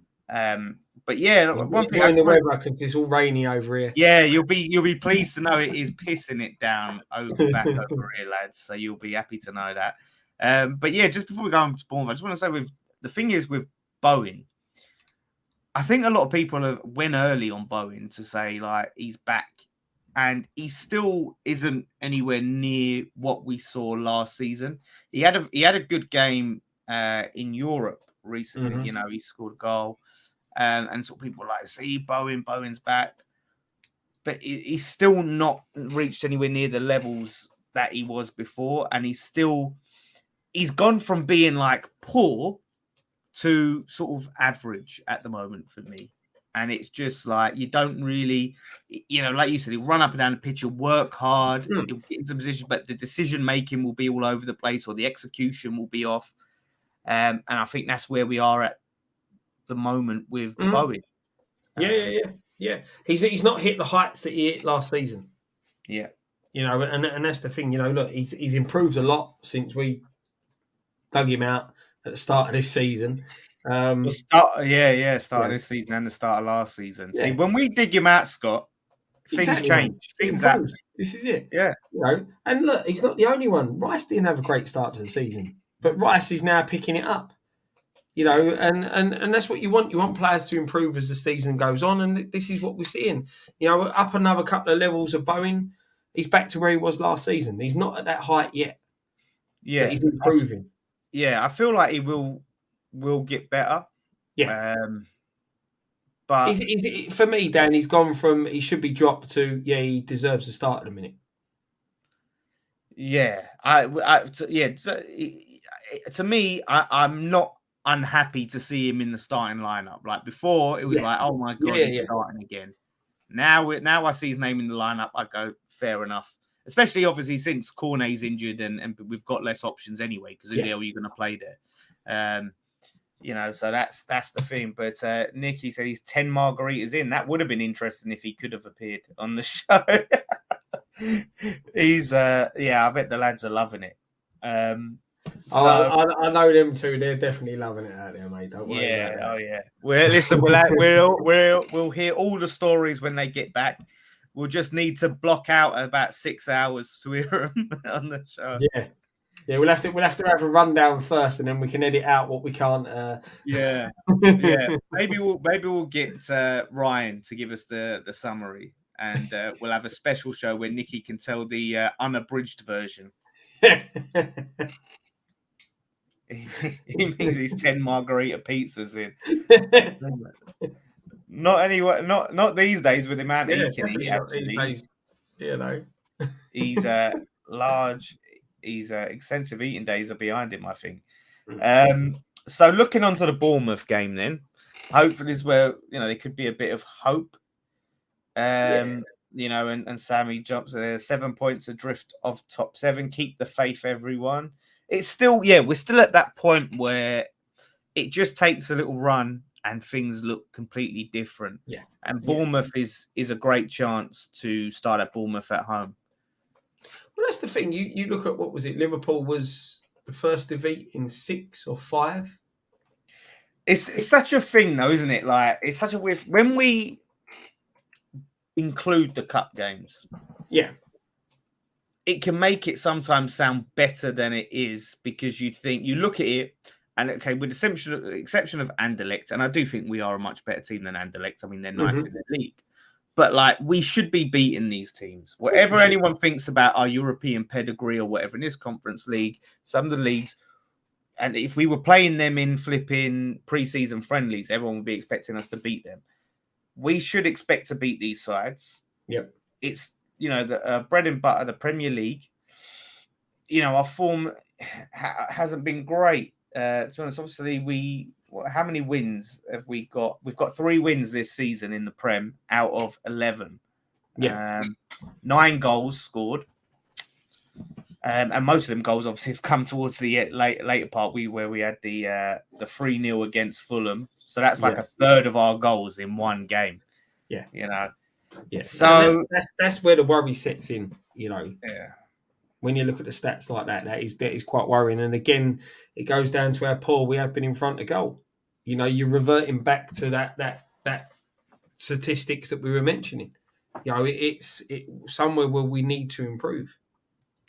But one thing in the weather, because it's all rainy over here. Yeah, you'll be pleased to know it is pissing it down back over here, lads. So you'll be happy to know that. But just before we go on to Bournemouth, I just want to say the thing is with Bowen, I think a lot of people went early on Bowen to say like he's back, and he still isn't anywhere near what we saw last season. He had a good game in Europe recently. He scored a goal. And sort of people like, see, Bowen's back. But he's still not reached anywhere near the levels that he was before, and he's gone from being like poor to sort of average at the moment for me. And it's just like you don't really, like you said, he'll run up and down the pitch, he'll work hard, he'll get into position, but the decision making will be all over the place, or the execution will be off. And I think that's where we are at the moment with Bowen. Yeah. He's not hit the heights that he hit last season. Yeah. And that's the thing. Look, he's improved a lot since we dug him out at the start of this season. Start of this season and the start of last season. Yeah. See, when we dig him out, Scott, things change. Things happen. This is it. Yeah. And look, he's not the only one. Rice didn't have a great start to the season, but Rice is now picking it up. And that's what you want. You want players to improve as the season goes on, and this is what we're seeing. Up another couple of levels of Bowen. He's back to where he was last season. He's not at that height yet. Yeah, but he's improving. I feel like he will get better. Yeah. But for me, Dan, he's gone from he should be dropped to he deserves a start in a minute. Yeah, to me, I'm not unhappy to see him in the starting lineup. Like before, it was like, oh my god, he's starting again. Now I see his name in the lineup. I go, fair enough. Especially obviously since Cornet's injured and we've got less options anyway. Because who the hell are you going to play there? So that's the thing. But Nicky said he's 10 margaritas in. That would have been interesting if he could have appeared on the show. He's I bet the lads are loving it. I know them too. They're definitely loving it out there, mate. Don't worry. Yeah. Well, listen, we'll hear all the stories when they get back. We'll just need to block out about 6 hours to hear them on the show. Yeah. We'll have to have a rundown first, and then we can edit out what we can't. Yeah. Maybe we'll get Ryan to give us the summary, and we'll have a special show where Nicky can tell the unabridged version. He means he's 10 margarita pizzas in. Not anyway, not these days with the amount he can eat. Actually, he's large. He's extensive eating days are behind him, I think. So looking onto the Bournemouth game, then hopefully is where there could be a bit of hope. And Sammy jumps there. 7 points adrift of top 7. Keep the faith, everyone. It's still, we're still at that point where it just takes a little run and things look completely different. Yeah. And Bournemouth is a great chance to start at Bournemouth at home. Well, that's the thing. You look at, what was it? Liverpool was the first defeat in 6 or 5. It's such a thing, though, isn't it? Like, it's such a weird... When we include the cup games... Yeah. It can make it sometimes sound better than it is, because you look at it and with the exception of Anderlecht, and I do think we are a much better team than Anderlecht. I mean, they're ninth in the league, but like we should be beating these teams. Whatever anyone thinks about our European pedigree or whatever in this conference league, some of the leagues, and if we were playing them in flipping pre-season friendlies, everyone would be expecting us to beat them. We should expect to beat these sides. Yep. It's the bread and butter, the Premier League. Our form hasn't been great. To be honest, obviously, how many wins have we got? We've got 3 wins this season in the Prem out of 11. Yeah. 9 goals scored. And most of them goals obviously have come towards the later part where we had the 3-0 against Fulham. So that's like a third of our goals in one game. Yeah. Yeah. So that's where the worry sets in, Yeah. When you look at the stats like that is quite worrying. And again, it goes down to how poor we have been in front of goal. You're reverting back to that statistics that we were mentioning. It's somewhere where we need to improve.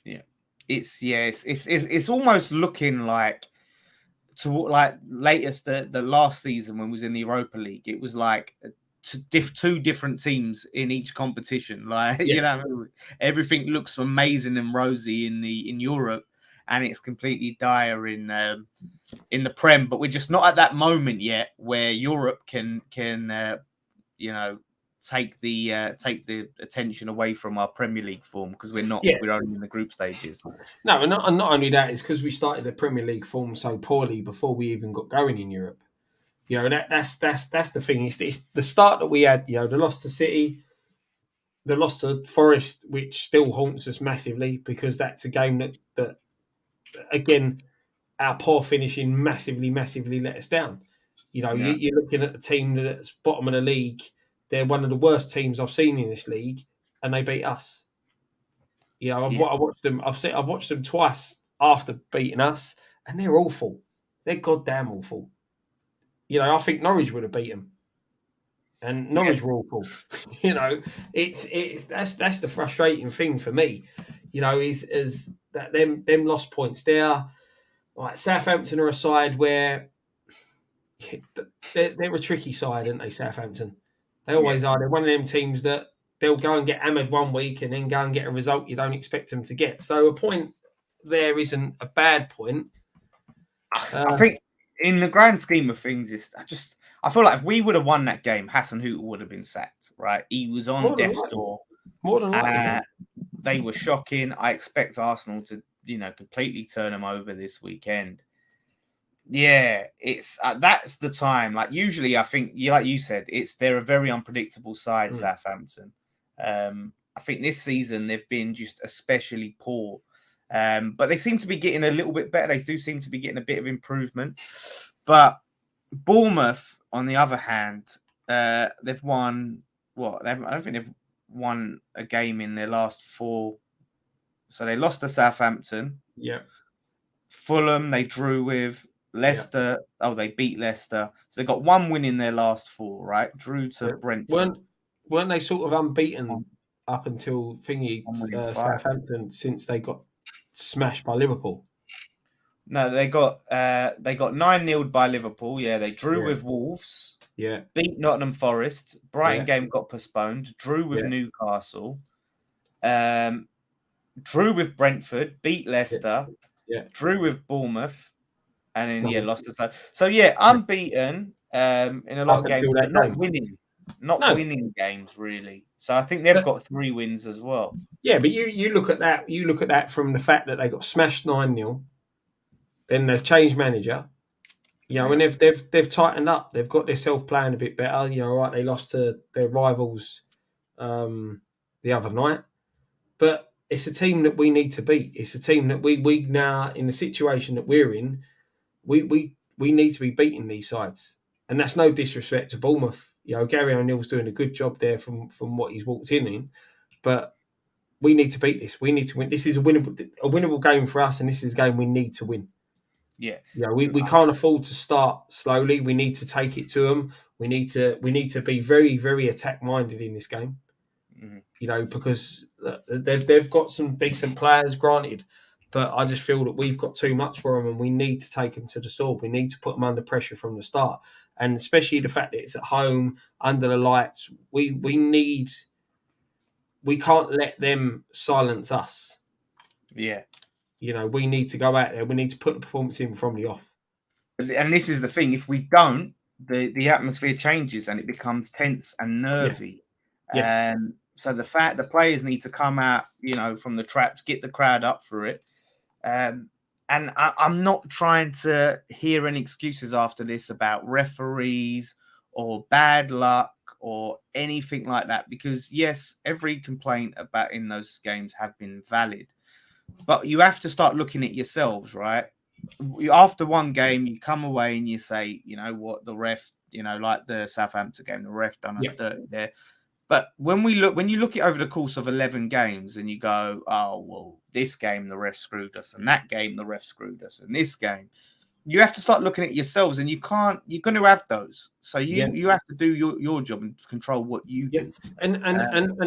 Yeah. It's almost looking like latest the last season when we was in the Europa League. It was like two different teams in each competition. Everything looks amazing and rosy in Europe, and it's completely dire in the Prem. But we're just not at that moment yet where Europe can take the attention away from our Premier League form because we're only in the group stages. No, and not only that, it's because we started the Premier League form so poorly before we even got going in Europe. That's the thing. It's the start that we had. The loss to City, the loss to Forest, which still haunts us massively because that's a game that again, our poor finishing massively let us down. You're looking at the team that's bottom of the league. They're one of the worst teams I've seen in this league, and they beat us. I've watched them. I've watched them twice after beating us, and they're awful. They're goddamn awful. I think Norwich would have beat them, and Norwich were awful. That's the frustrating thing for me. Is that them lost points there. Like Southampton are a side where they're a tricky side, aren't they? Southampton, they always are. They're one of them teams that they'll go and get hammered one week and then go and get a result you don't expect them to get. So a point there isn't a bad point. I think in the grand scheme of things, I feel like if we would have won that game, Hasenhüttl would have been sacked, right? He was on death's door. More than likely. They were shocking. I expect Arsenal to, completely turn them over this weekend. Yeah, it's that's the time. Like usually, I think, like you said, they're a very unpredictable side, Southampton. I think this season they've been just especially poor. But they seem to be getting a little bit better. They do seem to be getting a bit of improvement. But Bournemouth, on the other hand, they've won I don't think they've won a game in their last 4. So they lost to Southampton. Yeah. Fulham, they drew with. Leicester, they beat Leicester. So they got 1 win in their last 4, right? Drew to Brentford. Weren't they sort of unbeaten up until Southampton since they got smashed by Liverpool? No, they got 9-0 by Liverpool. Yeah, they drew with Wolves. Yeah. Beat Nottingham Forest. Brighton game got postponed. Drew with Newcastle. Drew with Brentford. Beat Leicester. Yeah. Drew with Bournemouth. And then lost to so unbeaten in a lot of games, but not winning, winning games really. So I think they've got 3 wins as well. Yeah, but you look at that. You look at that from the fact that they got smashed 9-0. Then they've changed manager. And they've tightened up. They've got themselves playing a bit better. Right? They lost to their rivals the other night, but it's a team that we need to beat. It's a team that we now in the situation that we're in. We need to be beating these sides, and that's no disrespect to Bournemouth. Gary O'Neill's doing a good job there from what he's walked in, but we need to beat this. We need to win. This is a winnable game for us, and this is a game we need to win. Yeah, we can't afford to start slowly. We need to take it to them. We need to be very, very attack minded in this game. Mm-hmm. Because they've got some decent players, granted. But I just feel that we've got too much for them and we need to take them to the sword. We need to put them under pressure from the start. And especially the fact that it's at home, under the lights, we can't let them silence us. Yeah. We need to go out there. We need to put the performance in from the off. And this is the thing. If we don't, the atmosphere changes and it becomes tense and nervy. Yeah. So the players need to come out, from the traps, get the crowd up for it. And I'm not trying to hear any excuses after this about referees or bad luck or anything like that, because yes, every complaint about in those games have been valid, but you have to start looking at yourselves, right? After one game, you come away and you say, the ref, like the Southampton game, the ref done us dirty there. But when you look at over the course of 11 games and you go, oh, well, this game, the ref screwed us, and that game, the ref screwed us, and this game, you have to start looking at yourselves, and you're going to have those. So you have to do your job and control what you do. And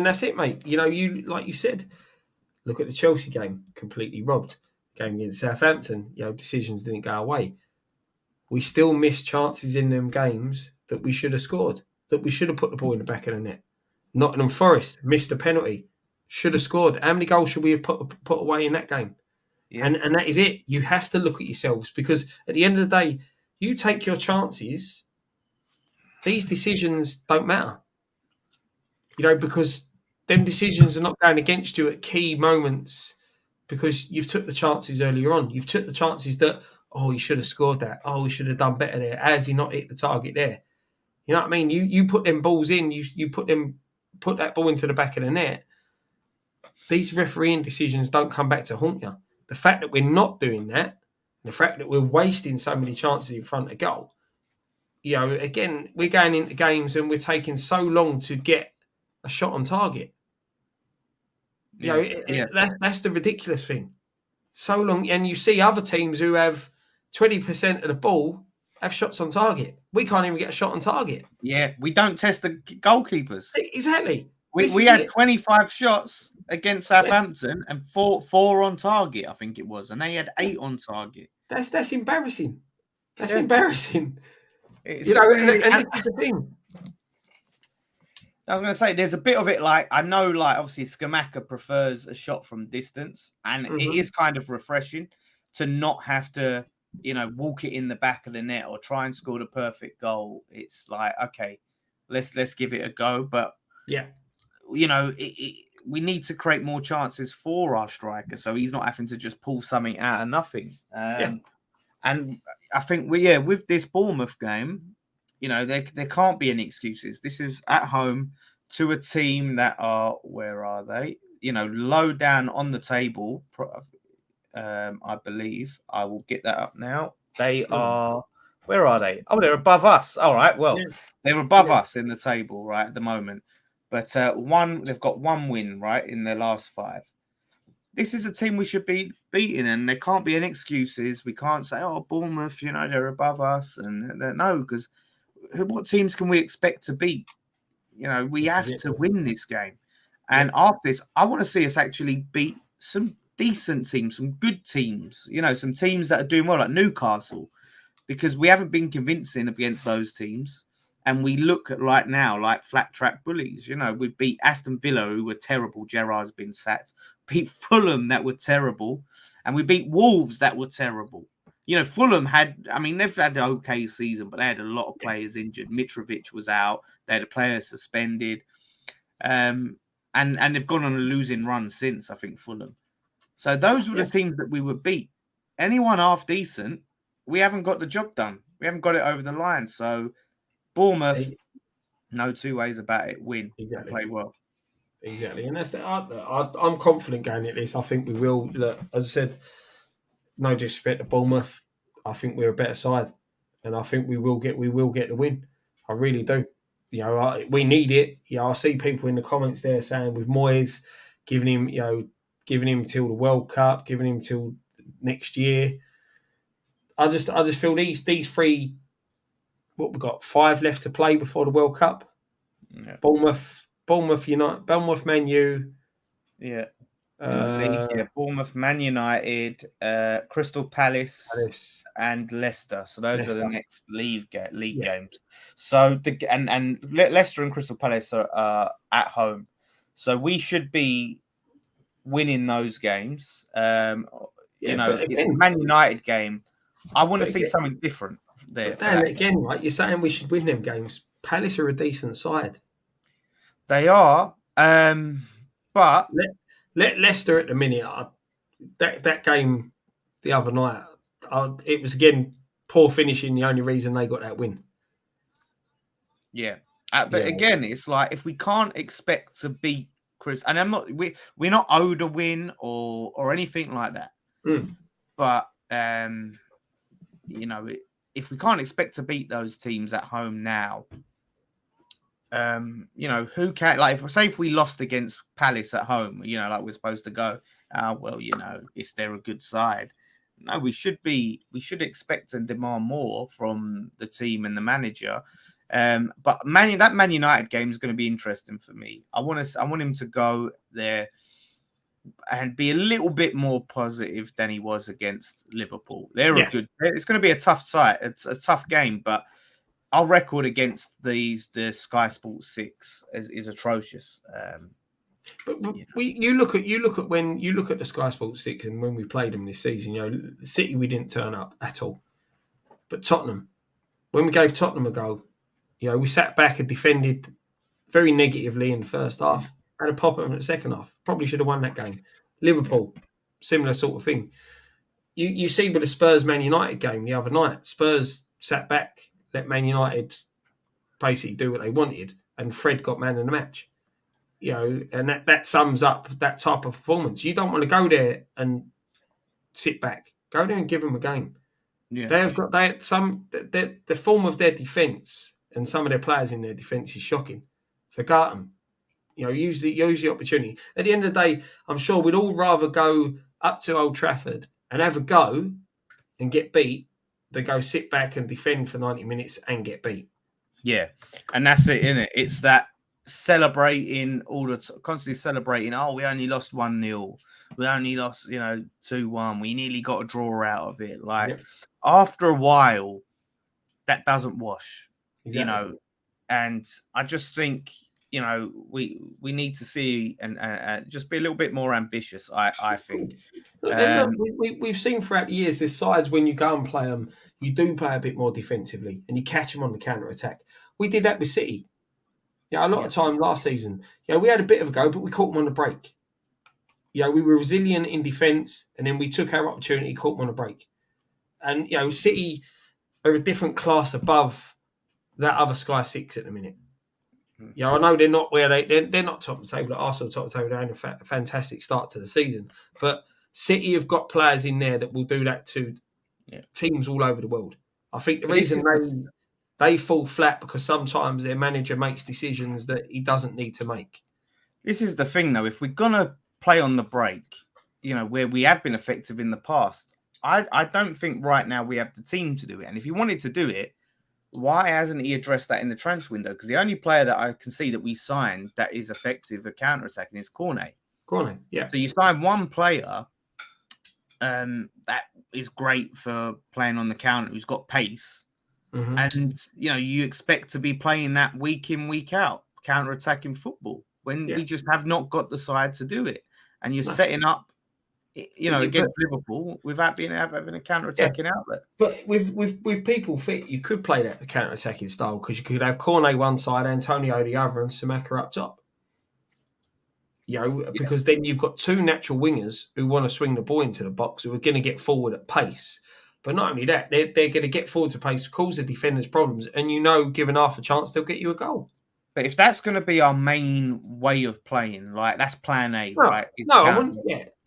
that's it, mate. You like you said, look at the Chelsea game, completely robbed. Game against Southampton, decisions didn't go away. We still missed chances in them games that we should have scored, that we should have put the ball in the back of the net. Nottingham Forest missed a penalty, should have scored. How many goals should we have put away in that game? Yeah. And that is it. You have to look at yourselves, because at the end of the day, you take your chances. These decisions don't matter. because them decisions are not going against you at key moments because you've took the chances earlier on. You've took the chances that, he should have scored that. He should have done better there. How has he not hit the target there? You know what I mean? You put them balls in, you put that ball into the back of the net. These refereeing decisions don't come back to haunt you. The fact that we're not doing that, the fact that we're wasting so many chances in front of goal, again, we're going into games and we're taking so long to get a shot on target. That's the ridiculous thing. So long, and you see other teams who have 20% of the ball have shots on target. We can't even get a shot on target. Yeah, we don't test the goalkeepers. Exactly. We had 25 shots against Southampton and four on target, I think it was, and they had 8 on target. That's embarrassing. That's embarrassing. It's and this is the thing. I was going to say, there's a bit of it like, I know, like, obviously Scamacca prefers a shot from distance, and it is kind of refreshing to not have to, walk it in the back of the net or try and score the perfect goal. It's like, okay, let's give it a go. But, we need to create more chances for our striker, so he's not having to just pull something out of nothing. And I think, with this Bournemouth game, there can't be any excuses. This is at home to a team that are, where are they? Low down on the table. I believe I will get that up now. They are, where are they? Oh, they're above us. All right. Well, they're above us in the table right at the moment. But they've got 1 win, right, in their last 5. This is a team we should be beating, and there can't be any excuses. We can't say, Bournemouth, they're above us. And no, because what teams can we expect to beat? We have to win this game. And after this, I want to see us actually beat some decent teams, some good teams, some teams that are doing well, like Newcastle, because we haven't been convincing against those teams. And we look at right now like flat track bullies. We beat Aston Villa, who were terrible. Gerrard's been sacked. Beat Fulham, that were terrible. And we beat Wolves, that were terrible. Fulham they've had an okay season, but they had a lot of players injured. Mitrovic was out. They had a player suspended. And they've gone on a losing run since, I think, Fulham. So those were the teams that we would beat. Anyone half decent, we haven't got the job done. We haven't got it over the line. So Bournemouth, no two ways about it, win and play well. Exactly. And that's I'm confident going at this. I think we will. Look, as I said, no disrespect to Bournemouth, I think we're a better side, and I think we will get the win. I really do. We need it. I see people in the comments there saying with Moyes giving him till the World Cup, giving him till next year. I just feel these 3. What we've got 5 left to play before the World Cup. Yeah. Bournemouth United, Bournemouth, Man U. Yeah. Bournemouth, Man United, Crystal Palace, and Leicester. So those are the next league games. So and Leicester and Crystal Palace are at home. So we should be winning those games. It's a Man United game. I want to see something different there. But again, right, you're saying we should win them games. Palace are a decent side. They are, but Leicester at the minute. That game the other night, it was again poor finishing. The only reason they got that win. Yeah, but again, it's like if we can't expect to beat Chris, and we're not owed a win or anything like that. But if we can't expect to beat those teams at home now, who can? Like, if we lost against Palace at home, like we're supposed to go, is there a good side? No, we should expect and demand more from the team and the manager. But that Man United game is going to be interesting for me. I want him to go there and be a little bit more positive than he was against Liverpool. It's going to be a tough side. It's a tough game, but our record against the Sky Sports 6 is atrocious. You look at when you look at the Sky Sports 6 and when we played them this season, City we didn't turn up at all. But Tottenham, when we gave Tottenham a go, we sat back and defended very negatively in the first half. Had a pop at them in the second half. Probably should have won that game. Liverpool, similar sort of thing. You see with the Spurs Man United game the other night, Spurs sat back, let Man United basically do what they wanted, and Fred got man of the match. And that sums up that type of performance. You don't want to go there and sit back. Go there and give them a game. Yeah. The form of their defence and some of their players in their defence is shocking. So go at them. Use the opportunity. At the end of the day, I'm sure we'd all rather go up to Old Trafford and have a go and get beat than go sit back and defend for 90 minutes and get beat. Yeah, and that's it, isn't it? It's that celebrating constantly celebrating. Oh, we only lost 1-0. We only lost, 2-1. We nearly got a draw out of it. After a while, that doesn't wash, Exactly. And I just think, we need to see and just be a little bit more ambitious. I think. Look, we've seen throughout the years, there's sides when you go and play them, you do play a bit more defensively and you catch them on the counter attack. We did that with City. A lot of time last season. We had a bit of a go, but we caught them on the break. We were resilient in defence, and then we took our opportunity, caught them on a break. And City are a different class above that other Sky Six at the minute. I know they're not where they're not top of the table. Arsenal top of the table. They're having a fantastic start to the season, but City have got players in there that will do that to teams all over the world. I think the reason they fall flat because sometimes their manager makes decisions that he doesn't need to make. This is the thing, though. If we're gonna play on the break, where we have been effective in the past, I don't think right now we have the team to do it. And if he wanted to do it, why hasn't he addressed that in the transfer window? Because the only player that I can see that we signed that is effective at counter-attacking is Cornet. Cornet, yeah. So you sign one player that is great for playing on the counter, who's got pace. Mm-hmm. And, you expect to be playing that week in, week out, counter-attacking football, when we just have not got the side to do it. And you're setting up, against Liverpool without having a counter-attacking outlet. But with people fit, you could play that counter-attacking style because you could have Cornet one side, Antonio the other, and Samaka up top. Because then you've got two natural wingers who want to swing the ball into the box, who are going to get forward at pace. But not only that, they're going to get forward to pace, cause the defenders problems, and given half a chance, they'll get you a goal. But if that's going to be our main way of playing, that's plan A, right?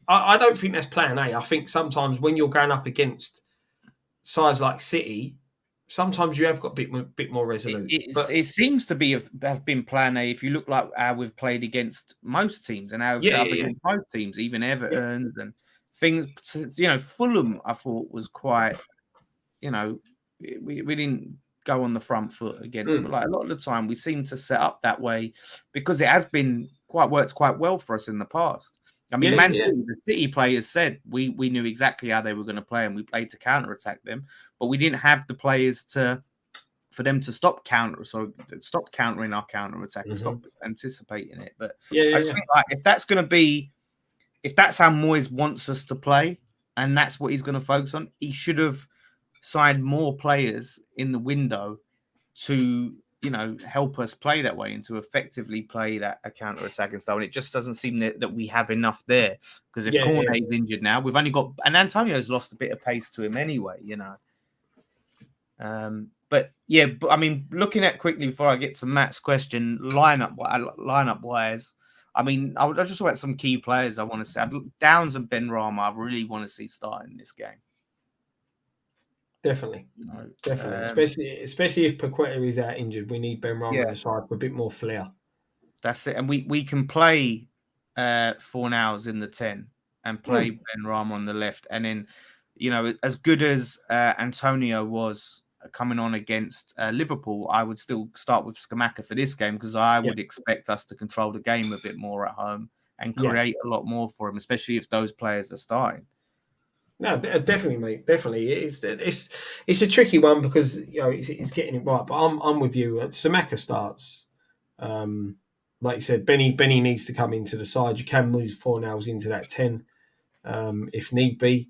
I don't think that's plan A. I think sometimes when you're going up against sides like City, sometimes you have got a bit more resolute. It seems to have been plan A if you look like how we've played against most teams and how we've set up against most teams, even Everton's and things. Fulham, I thought, was quite, we didn't go on the front foot against, but a lot of the time we seem to set up that way because it has been worked quite well for us in the past. I mean, the City players said we knew exactly how they were going to play and we played to counter-attack them, but we didn't have the players for them to stop countering our counter-attack and stop anticipating it. But I just think if that's going to be, if that's how Moyes wants us to play and that's what he's going to focus on, he should have signed more players in the window to help us play that way and to effectively play that a counter-attacking style. And it just doesn't seem that we have enough there because if Cornet's injured now, we've only got, and Antonio's lost a bit of pace to him anyway, But I mean, looking at quickly before I get to Matt's question, lineup wise, I mean, I just talk about some key players I want to see. Downs and Ben Rama, I really want to see starting this game. Definitely. Especially if Paqueta is out injured, we need Ben Rama on the side with a bit more flair. That's it, and we can play Fornals in the 10 and play Ben Rama on the left, and then as good as Antonio was coming on against Liverpool, I would still start with Scamacca for this game because I would expect us to control the game a bit more at home and create a lot more for him, especially if those players are starting. No, definitely, mate. Definitely, it's a tricky one because it's getting it right. But I'm with you. Samaka starts, like you said. Benny needs to come into the side. You can move Fornals into that 10 if need be.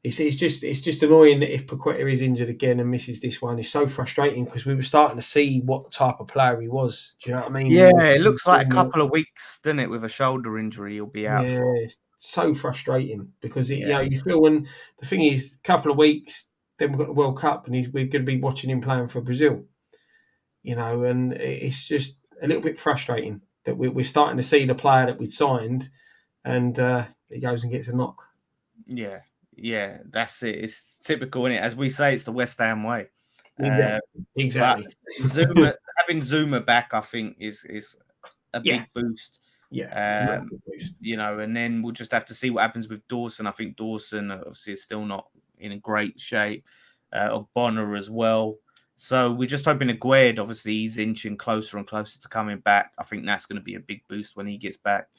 It's just annoying that if Paqueta is injured again and misses this one, it's so frustrating because we were starting to see what type of player he was. Do you know what I mean? Yeah, it looks like a couple of weeks, doesn't it? With a shoulder injury, he'll be out for. It's so frustrating because Yeah. you feel when the thing is, a couple of weeks, then we've got the World Cup, and we're going to be watching him playing for Brazil. And it's just a little bit frustrating that we're starting to see the player that we'd signed, and he goes and gets a knock. Yeah, that's it. It's typical, isn't it? As we say, it's the West Ham way. Exactly. Having Zuma back, I think, is a big boost. Yeah. And then we'll just have to see what happens with Dawson. I think Dawson obviously is still not in a great shape. Or Bonner as well. So we're just hoping Aguerd, obviously, he's inching closer and closer to coming back. I think that's going to be a big boost when he gets back.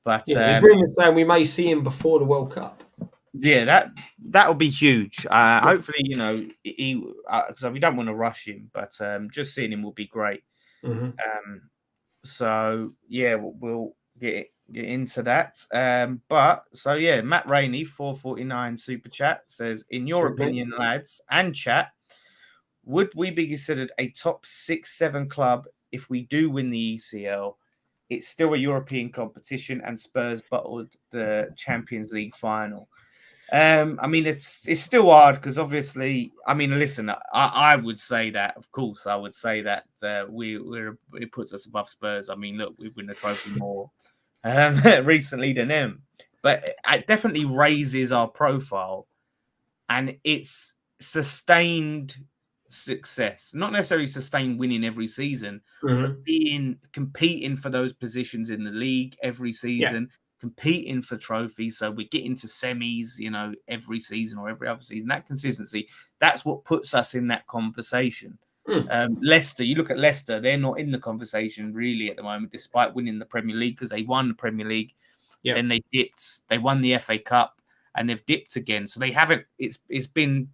But there's rumours saying we may see him before the World Cup. Yeah, that will be huge. Hopefully, he because we don't want to rush him, but just seeing him will be great. Mm-hmm. So yeah, we'll get into that. Matt Rainey 449 super chat says, in your opinion, lads and chat, would we be considered a top 6-7 club if we do win the ECL? It's still a European competition, and Spurs bottled the Champions League final. It's still hard because obviously, listen, I would say that, of course, I would say that it puts us above Spurs. Look, we win the trophy more recently than them, but it definitely raises our profile, and it's sustained success, not necessarily sustained winning every season, but competing for those positions in the league every season. Competing for trophies, so we get into semis, every season or every other season. That consistency, that's what puts us in that conversation. Leicester, you look at Leicester, they're not in the conversation really at the moment, despite winning the Premier League, because they won the Premier League, then they dipped. They won the FA Cup, and they've dipped again. So they haven't. It's been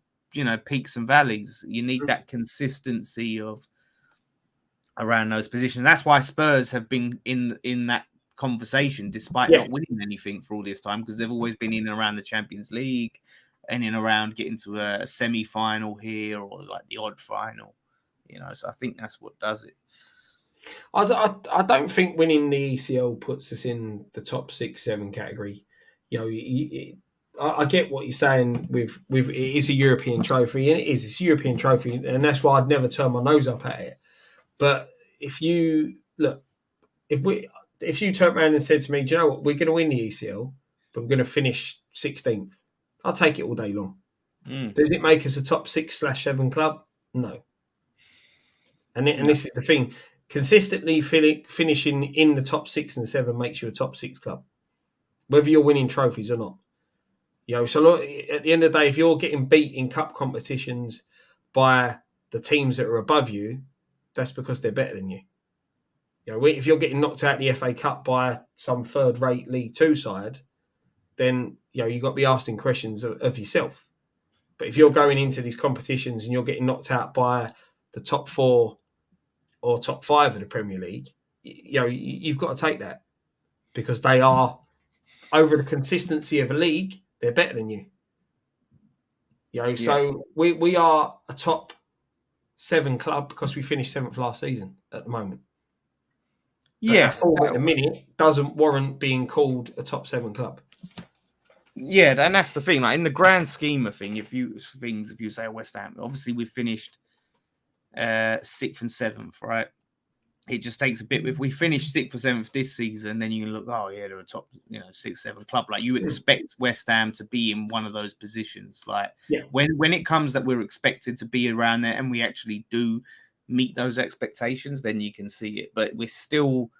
peaks and valleys. You need that consistency of around those positions. That's why Spurs have been in that conversation despite not winning anything for all this time, because they've always been in and around the Champions League and in and around getting to a semi-final here or like the odd final, so I think that's what does it. I don't think winning the ECL puts us in the top 6-7 category. I get what you're saying with it is a European trophy, and it's a European trophy, and that's why I'd never turn my nose up at it. But if you turn around and said to me, do you know what, we're going to win the ECL, but we're going to finish 16th, I'll take it all day long. Does it make us a top 6/7 club? No. And this is the thing. Consistently finishing in the top 6 and 7 makes you a top 6 club, whether you're winning trophies or not. So look, at the end of the day, if you're getting beat in cup competitions by the teams that are above you, that's because they're better than you. If you're getting knocked out the FA Cup by some third-rate League Two side, then you've got to be asking questions of yourself. But if you're going into these competitions and you're getting knocked out by the top 4 or top 5 of the Premier League, you've got to take that, because they are, over the consistency of a league, they're better than you. So we are a top 7 club because we finished 7th last season at the moment. But our form at the minute doesn't warrant being called a top 7 club. Yeah, and that's the thing. Like, in the grand scheme of things, if you say West Ham, obviously we've finished 6th and 7th, right? It just takes a bit. If we finish 6th or 7th this season, then you can look, they're a top 6-7 club. Like, you expect West Ham to be in one of those positions. Like, when it comes that we're expected to be around there and we actually do meet those expectations, then you can see it. But we're still,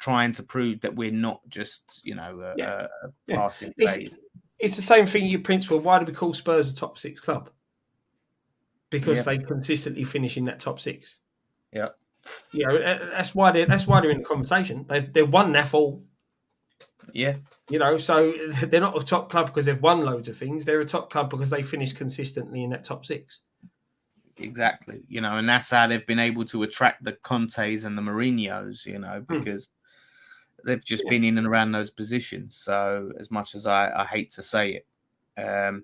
trying to prove that we're not just, a passing phase. It's the same thing, your principle. Why do we call Spurs a top 6 club? Because they consistently finish in that top 6. Yeah. That's why they're in the conversation. They've won NAFL. Yeah. So they're not a top club because they've won loads of things. They're a top club because they finish consistently in that top 6. Exactly. And that's how they've been able to attract the Contes and the Mourinhos, because they've just been in and around those positions. So as much as I hate to say it, So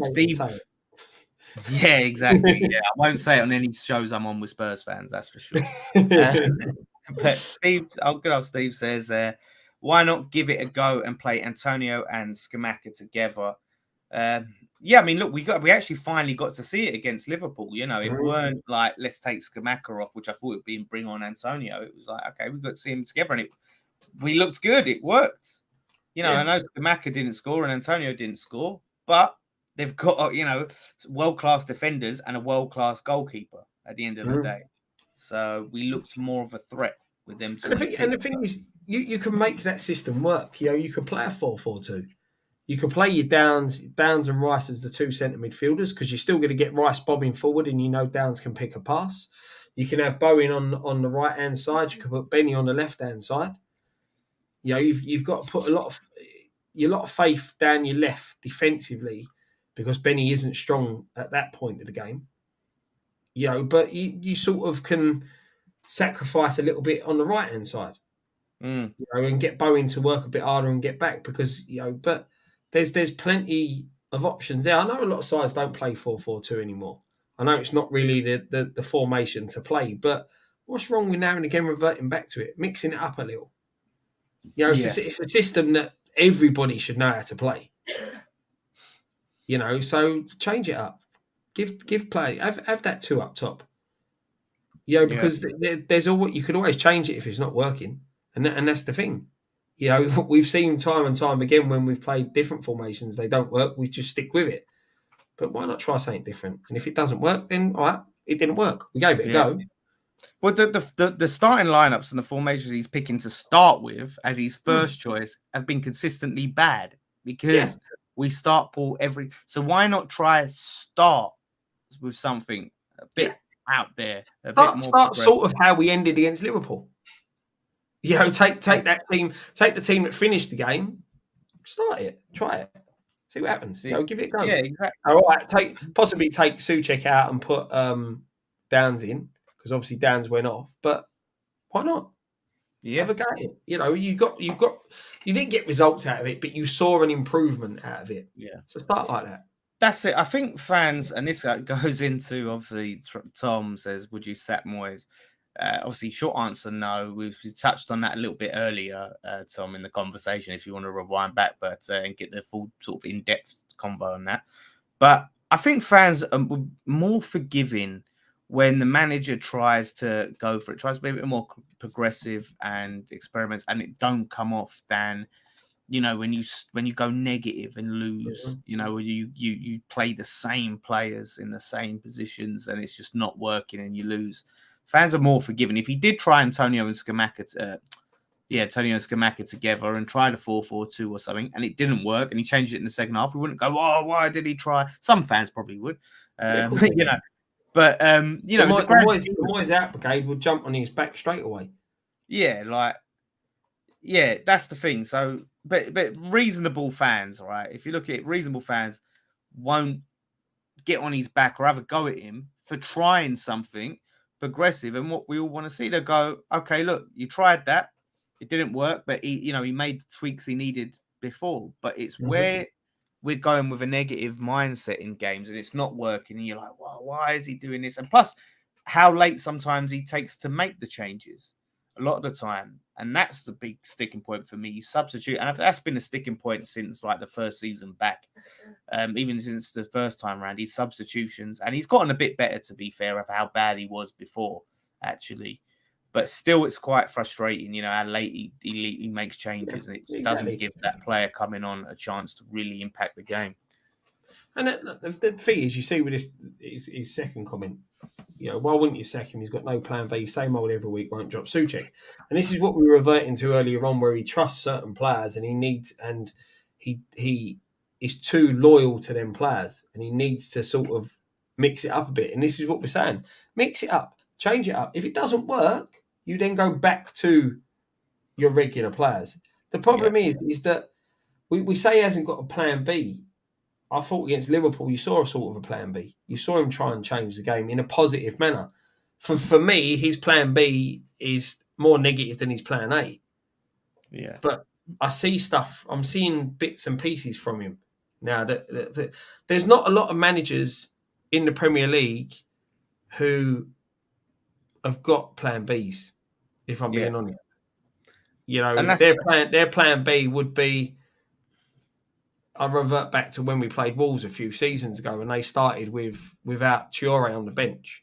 Steve. Yeah, exactly. Yeah, I won't say it on any shows I'm on with Spurs fans, that's for sure. But Steve, good old Steve says, why not give it a go and play Antonio and Scamacca together? Yeah, I mean, look, we actually finally got to see it against Liverpool. You know, it weren't like let's take Scamacca off, which I thought it would be and bring on Antonio. It was like, okay, we got to see him together, and we looked good. It worked. You know, I know Scamacca didn't score and Antonio didn't score, but they've got, world-class defenders and a world-class goalkeeper at the end of the day. So we looked more of a threat with them. And the thing is, you can make that system work. You know, you could play a 4-4-2. You can play your Downs and Rice as the two centre midfielders because you're still going to get Rice bobbing forward and you know Downs can pick a pass. You can have Bowen on the right-hand side. You can put Benny on the left-hand side. You know, you've got to put a lot of faith down your left defensively because Benny isn't strong at that point of the game. You know, but you sort of can sacrifice a little bit on the right-hand side. You know, and get Bowen to work a bit harder and get back because, but there's plenty of options there. I know a lot of sides don't play 4-4-2 anymore. I know it's not really the formation to play, but what's wrong with now and again reverting back to it, mixing it up a little? You know, it's a system that everybody should know how to play. You know, so change it up. Give play. Have that two up top. You know, because there's you could always change it if it's not working, and that's the thing. You know, we've seen time and time again when we've played different formations, they don't work. We just stick with it. But why not try something different? And if it doesn't work, then all right, it didn't work. We gave it a go. Well, the starting lineups and the formations he's picking to start with as his first choice have been consistently bad because we start Paul every. So why not try start with something a bit out there? Start sort of how we ended against Liverpool. You know, take that team, take the team that finished the game, start it, try it, see what happens. You know, give it a go. Yeah, exactly. All right, possibly take Souček out and put Downs in because obviously Downs went off. But why not? Yeah, have a go at it. You know, you didn't get results out of it, but you saw an improvement out of it. Yeah, so start like that. That's it. I think fans, and this goes into obviously Tom says, "Would you sack Moyes?" Obviously, short answer, no. We've touched on that a little bit earlier, Tom, in the conversation. If you want to rewind back, and get the full sort of in-depth convo on that. But I think fans are more forgiving when the manager tries to go for it, tries to be a bit more progressive and experiments, and it don't come off than, you know, when you go negative and lose, you know, you play the same players in the same positions and it's just not working and you lose. Fans are more forgiving. If he did try Antonio and Scamacca together and tried a 4-4-2 or something, and it didn't work, and he changed it in the second half, we wouldn't go, "Oh, why did he try?" Some fans probably would, you know. But you know, the Moyes out brigade would jump on his back straight away. Yeah, that's the thing. So, but reasonable fans, right? If you look at it, reasonable fans won't get on his back or have a go at him for trying something progressive and what we all want to see. They'll go, okay, look, you tried that, it didn't work, but he made the tweaks he needed before. But it's where we're going with a negative mindset in games and it's not working, and you're like, well, why is he doing this? And plus, how late sometimes he takes to make the changes. A lot of the time, and that's the big sticking point for me. Substitute, and that's been a sticking point since like the first season back, even since the first time around. His substitutions, and he's gotten a bit better, to be fair, of how bad he was before, actually. But still, it's quite frustrating, you know, how late he makes changes, and it doesn't give that player coming on a chance to really impact the game. And the thing is, you see with his second comment, you know, why wouldn't you sack him? He's got no plan B. Same old every week, won't drop Souček. And this is what we were reverting to earlier on, where he trusts certain players and he is too loyal to them players and he needs to sort of mix it up a bit. And this is what we're saying. Mix it up. Change it up. If it doesn't work, you then go back to your regular players. The problem is that we say he hasn't got a plan B. I thought against Liverpool, you saw a sort of a plan B. You saw him try and change the game in a positive manner. For me, his plan B is more negative than his plan A. Yeah. But I see stuff. I'm seeing bits and pieces from him now. There's not a lot of managers in the Premier League who have got Plan Bs. If I'm Yeah, being honest, and that's their plan B would be. I revert back to when we played Wolves a few seasons ago, and they started without Chiore on the bench,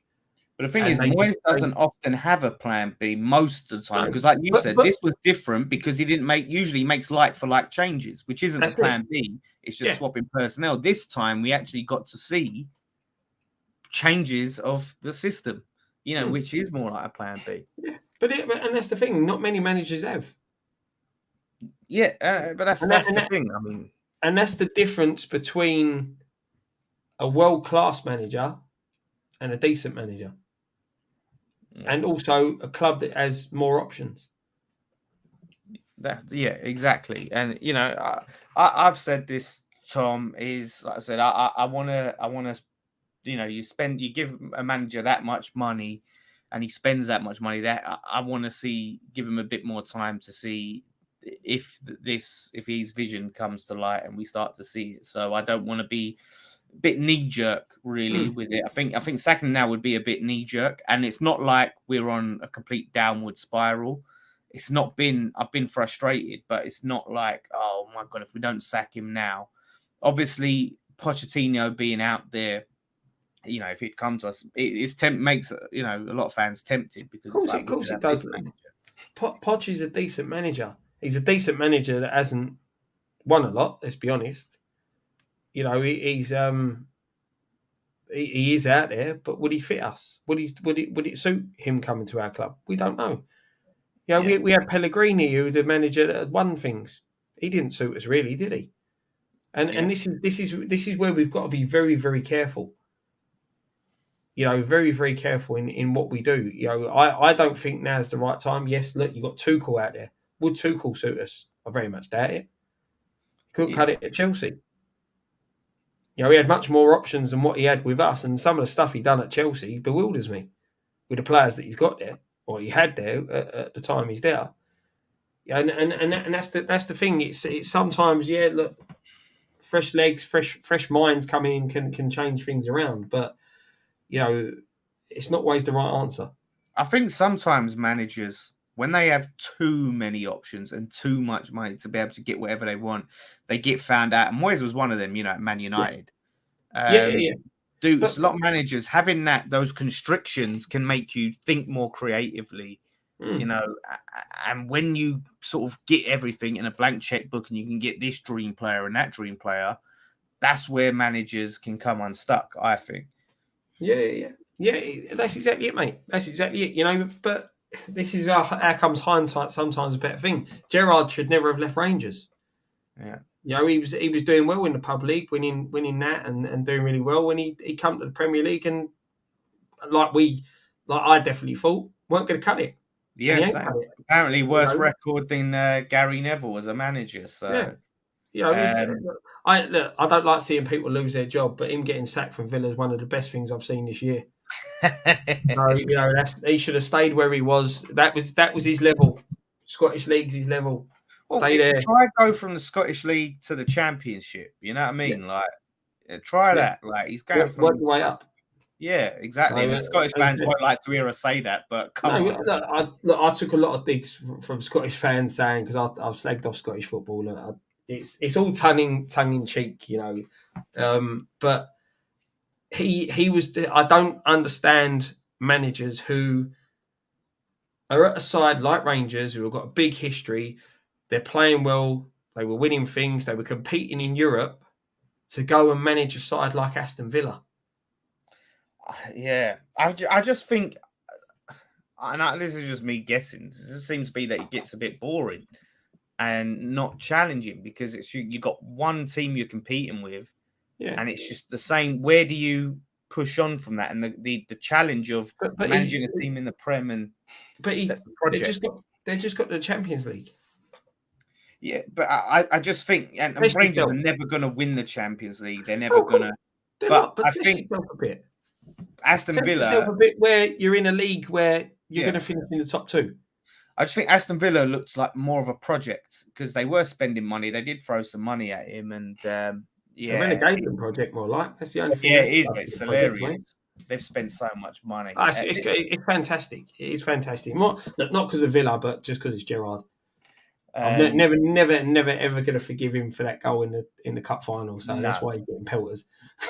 but the thing and is, Moyes doesn't often have a plan B most of the time because, like you said, this was different because he didn't make. Usually, he makes like for like changes, which isn't the plan B. It's just swapping personnel. This time, we actually got to see changes of the system, which is more like a plan B. Yeah, but that's the thing. Not many managers have. Yeah, but that's the thing. I mean, and that's the difference between a world-class manager and a decent manager, and also a club that has more options. Exactly. And I've said this, Tom, is like I said, I wanna you give a manager that much money and he spends that much money, that I want to give him a bit more time to see if his vision comes to light and we start to see it. So I don't want to be a bit knee jerk really with it. I think sacking now would be a bit knee jerk, and it's not like we're on a complete downward spiral. It's not been. I've been frustrated, but it's not like, oh my god, if we don't sack him now. Obviously, Pochettino being out there, if he'd come to us, makes a lot of fans tempted because of course it does. Poch is a decent manager. He's a decent manager that hasn't won a lot. Let's be honest. He is out there, but would he fit us? Would it suit him coming to our club? We don't know. We had Pellegrini, who was the manager that had won things. He didn't suit us really, did he? And this is where we've got to be very, very careful. Very, very careful in what we do. I don't think now's the right time. Yes, look, you've got Tuchel out there. Would Tuchel suit us? I very much doubt it. Couldn't cut it at Chelsea. He had much more options than what he had with us, and some of the stuff he done at Chelsea bewilders me with the players that he's got there, or he had there at the time he's there. And that's the thing. It's sometimes, look, fresh legs, fresh minds coming in can change things around, but it's not always the right answer. I think sometimes managers, when they have too many options and too much money to be able to get whatever they want, they get found out. And Moyes was one of them, at Man United. A lot of managers having those constrictions can make you think more creatively, and when you sort of get everything in a blank checkbook and you can get this dream player and that dream player, that's where managers can come unstuck, I think. Yeah. That's exactly it, mate. That's exactly it. But this is how comes hindsight sometimes a better thing. Gerrard should never have left Rangers. Yeah. He was doing well in the pub league, winning that and doing really well when he come to the Premier League, and I definitely thought weren't going to cut it. Yeah, apparently worse record than Gary Neville as a manager. So I don't like seeing people lose their job, but him getting sacked from Villa is one of the best things I've seen this year. He should have stayed where he was. That was his level. Scottish League's his level. Stay there. Try go from the Scottish League to the Championship. You know what I mean? Try that. Like he's going from work the way up. Yeah, exactly. The Scottish fans won't like to hear us say that, but come on. I took a lot of digs from Scottish fans saying, because I've slagged off Scottish football. It's all tongue in cheek, but he was. I don't understand managers who are at a side like Rangers, who have got a big history. They're playing well. They were winning things. They were competing in Europe, to go and manage a side like Aston Villa. Yeah, I just think, and this is just me guessing, it just seems to be that it gets a bit boring and not challenging, because it's you got one team you're competing with, and it's just the same. Where do you push on from that? And the challenge of managing a team in the Prem, they just got the Champions League. Yeah, but I just think, and Rangers are never going to win the Champions League. They're never going to. But I think a bit. Aston Villa, a bit where you're in a league where you're going to finish in the top two. I just think Aston Villa looks like more of a project because they were spending money. They did throw some money at him, and A yeah, relegation project, more like. That's the only thing. yeah, That's it is. like It's the project, hilarious. mate. They've spent so much money. It's fantastic. It is fantastic. Not because of Villa, but just because it's Gerrard. I'm Um, never, ever going to forgive him for that goal in the cup final. So no, that's why he's getting pelters.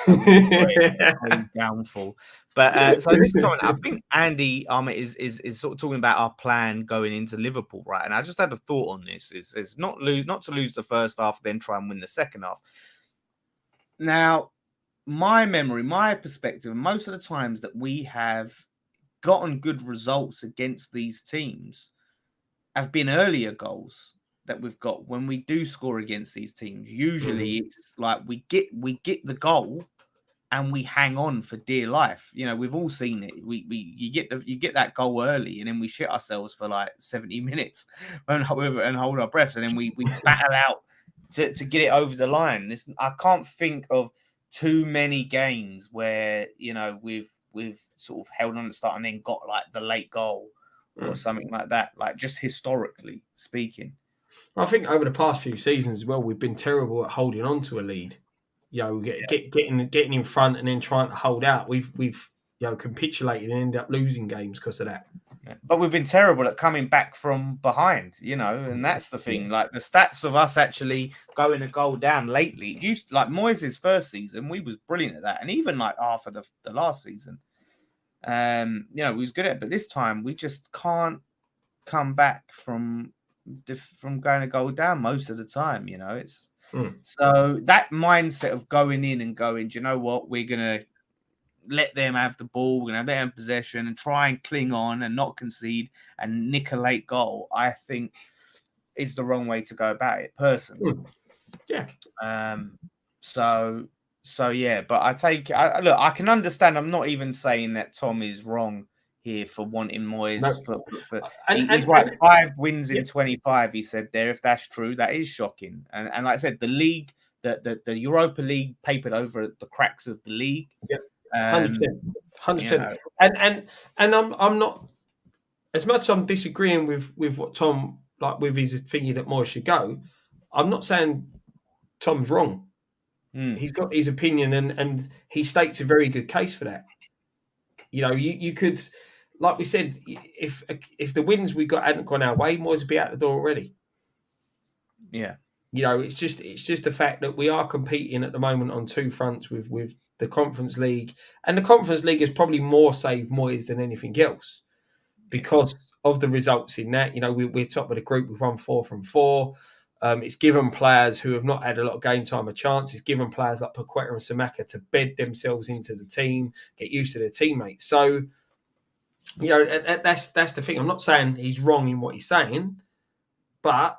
great downfall. But so this comment, I think Andy is sort of talking about our plan going into Liverpool, right? And I just had a thought on this: is not to lose the first half, then try and win the second half. Now, my memory, my perspective, most of the times that we have gotten good results against these teams have been earlier goals that we've got when we do score against these teams. Usually it's like we get the goal and we hang on for dear life. You know, we've all seen it. You get that goal early and then we shit ourselves for like 70 minutes and hold our breaths, and then we battle out to get it over the line. I can't think of too many games where, you know, we've sort of held on at the start and then got like the late goal or something like that, like just historically speaking. I think over the past few seasons as well, we've been terrible at holding on to a lead. You know, getting in front and then trying to hold out. We've capitulated and ended up losing games because of that. Yeah. But we've been terrible at coming back from behind, you know, and that's the thing. Like the stats of us actually going a goal down lately, it used like Moyes' first season, we was brilliant at that, and even like after the last season, you know, we was good at it. But this time we just can't come back from going a goal down most of the time. You know, it's so that mindset of going in and going, do you know what, we're gonna let them have the ball, we're gonna have them in possession and try and cling on and not concede and nick a late goal, I think is the wrong way to go about it personally. Yeah. So yeah, but look, I can understand. I'm not even saying that Tom is wrong here for wanting Moyes. He's right. 5 wins in 25. He said there. If that's true, that is shocking. And like I said, the league, the Europa League papered over the cracks of the league. Yeah, 100%. And I'm not, as much as I'm disagreeing with what Tom, like with his thinking that Moyes should go. I'm not saying Tom's wrong. He's got his opinion and he states a very good case for that. You know, you could, like we said, if the wins we got hadn't gone our way, Moyes would be out the door already. Yeah. You know, it's just the fact that we are competing at the moment on two fronts with the Conference League, and the Conference League has probably more saved Moyes than anything else because of the results in that. You know, we're top of the group. We've won 4 from 4. It's given players who have not had a lot of game time a chance. It's given players like Paqueta and Samaka to bed themselves into the team, get used to their teammates. So, you know, that's the thing. I'm not saying he's wrong in what he's saying, but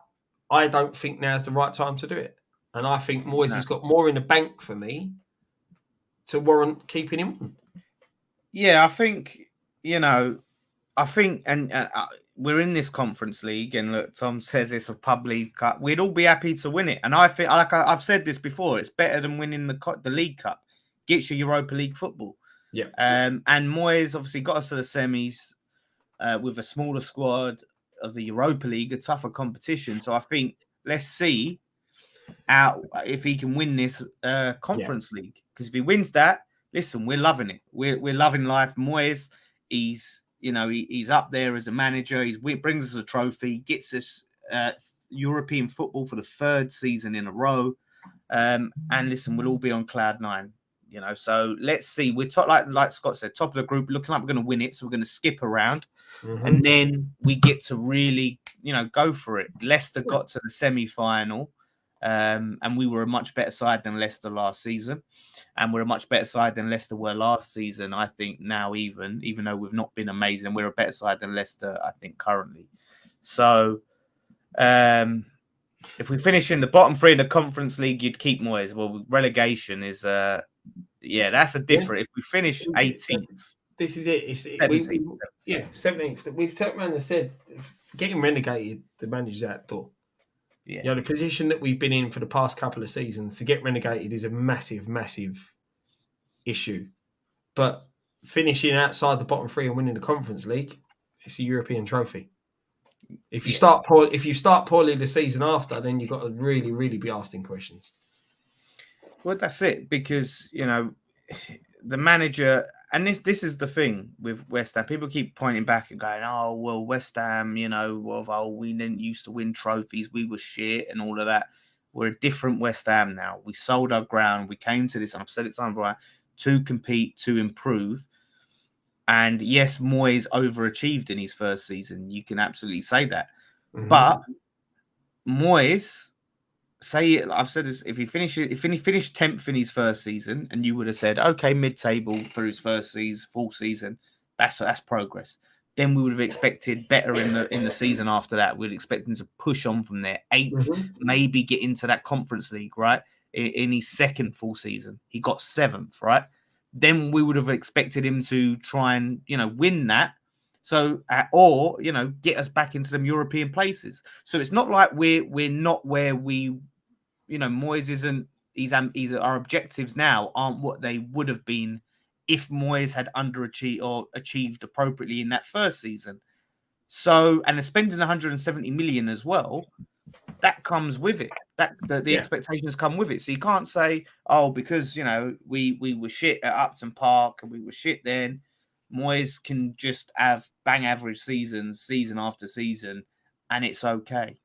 I don't think now's the right time to do it. And I think Moyes has got more in the bank for me to warrant keeping him on. Yeah, I think, you know, and we're in this Conference League, and look, Tom says it's a pub league cup. We'd all be happy to win it, and I think, like I've said this before, it's better than winning the League Cup. Gets you Europa League football. Yeah. And Moyes obviously got us to the semis with a smaller squad of the Europa League, a tougher competition. So I think let's see if he can win this Conference League, because if he wins that, listen, we're loving it. We're loving life. Moyes, he's up there as a manager. He brings us a trophy, gets us European football for the 3rd season in a row. And listen, we'll all be on cloud 9. You know, so let's see. We're top, like Scott said, top of the group, looking like we're going to win it. So we're going to skip around, and then we get to really, you know, go for it. Leicester got to the semi-final, and we were a much better side than Leicester last season, and we're a much better side than Leicester were last season. I think now, even though we've not been amazing, we're a better side than Leicester, I think, currently. So, if we finish in the bottom 3 in the Conference League, you'd keep Moyes. Well, relegation is that's a different. If we finish 18th, this is it. It's 17th. 17th. We've turned around and said getting relegated, the manager's out the door. Yeah. You know, the position that we've been in for the past couple of seasons, to get relegated is a massive, massive issue. But finishing outside the bottom 3 and winning the Conference League, it's a European trophy. If you start poorly the season after, then you've got to really, really be asking questions. Well, that's it, because the manager, and this is the thing with West Ham. People keep pointing back and going, "Oh, well, West Ham, we didn't used to win trophies. We were shit and all of that." We're a different West Ham now. We sold our ground. We came to this, and I've said it time before, to compete, to improve. And yes, Moyes overachieved in his first season. You can absolutely say that. Mm-hmm. But Moyes, I've said this, if he finished 10th in his first season, and you would have said, okay, mid-table for his first season, full season, that's progress. Then we would have expected better in the season after that. We'd expect him to push on from there. 8th, maybe get into that Conference League, right? In his second full season, he got 7th, right? Then we would have expected him to try and win that. So, or get us back into them European places. So it's not like we're not where we, Moyes isn't. He's our objectives now aren't what they would have been if Moyes had underachieved or achieved appropriately in that first season. So, and spending 170 million as well, that comes with it. The expectations come with it. So you can't say, oh, because we were shit at Upton Park and we were shit then, Moyes can just have bang average seasons, season after season, and it's okay.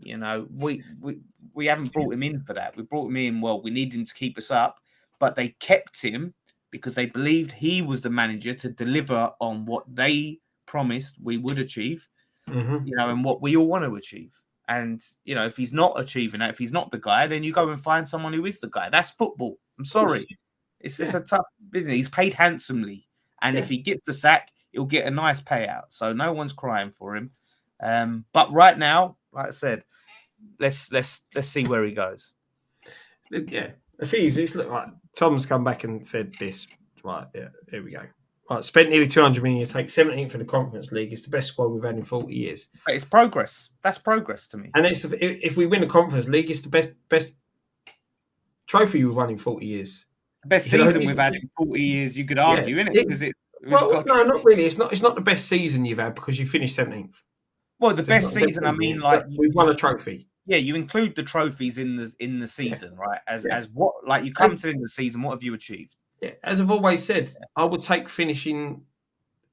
We haven't brought him in for that. We brought him in, well, we need him to keep us up, but they kept him because they believed he was the manager to deliver on what they promised we would achieve, and what we all want to achieve. And, if he's not achieving that, if he's not the guy, then you go and find someone who is the guy. That's football. I'm sorry. It's just a tough business. He's paid handsomely. And if he gets the sack, he'll get a nice payout. So no one's crying for him. But right now, like I said, let's see where he goes. Yeah. The thing is, it's like Tom's come back and said this. Right, yeah, here we go. Right, spent nearly 200 million to take 17th in the Conference League. It's the best squad we've had in 40 years. But it's progress. That's progress to me. And if we win the Conference League, it's the best trophy we've won in 40 years. The best season we've had in 40 years, you could argue, isn't it? Because no, not really. It's not the best season you've had because you finished 17th. Well, the best season, I mean, like we've won a trophy. Yeah, you include the trophies in the season, right? As what, like, you come to the end of the season, what have you achieved? Yeah, as I've always said, I would take finishing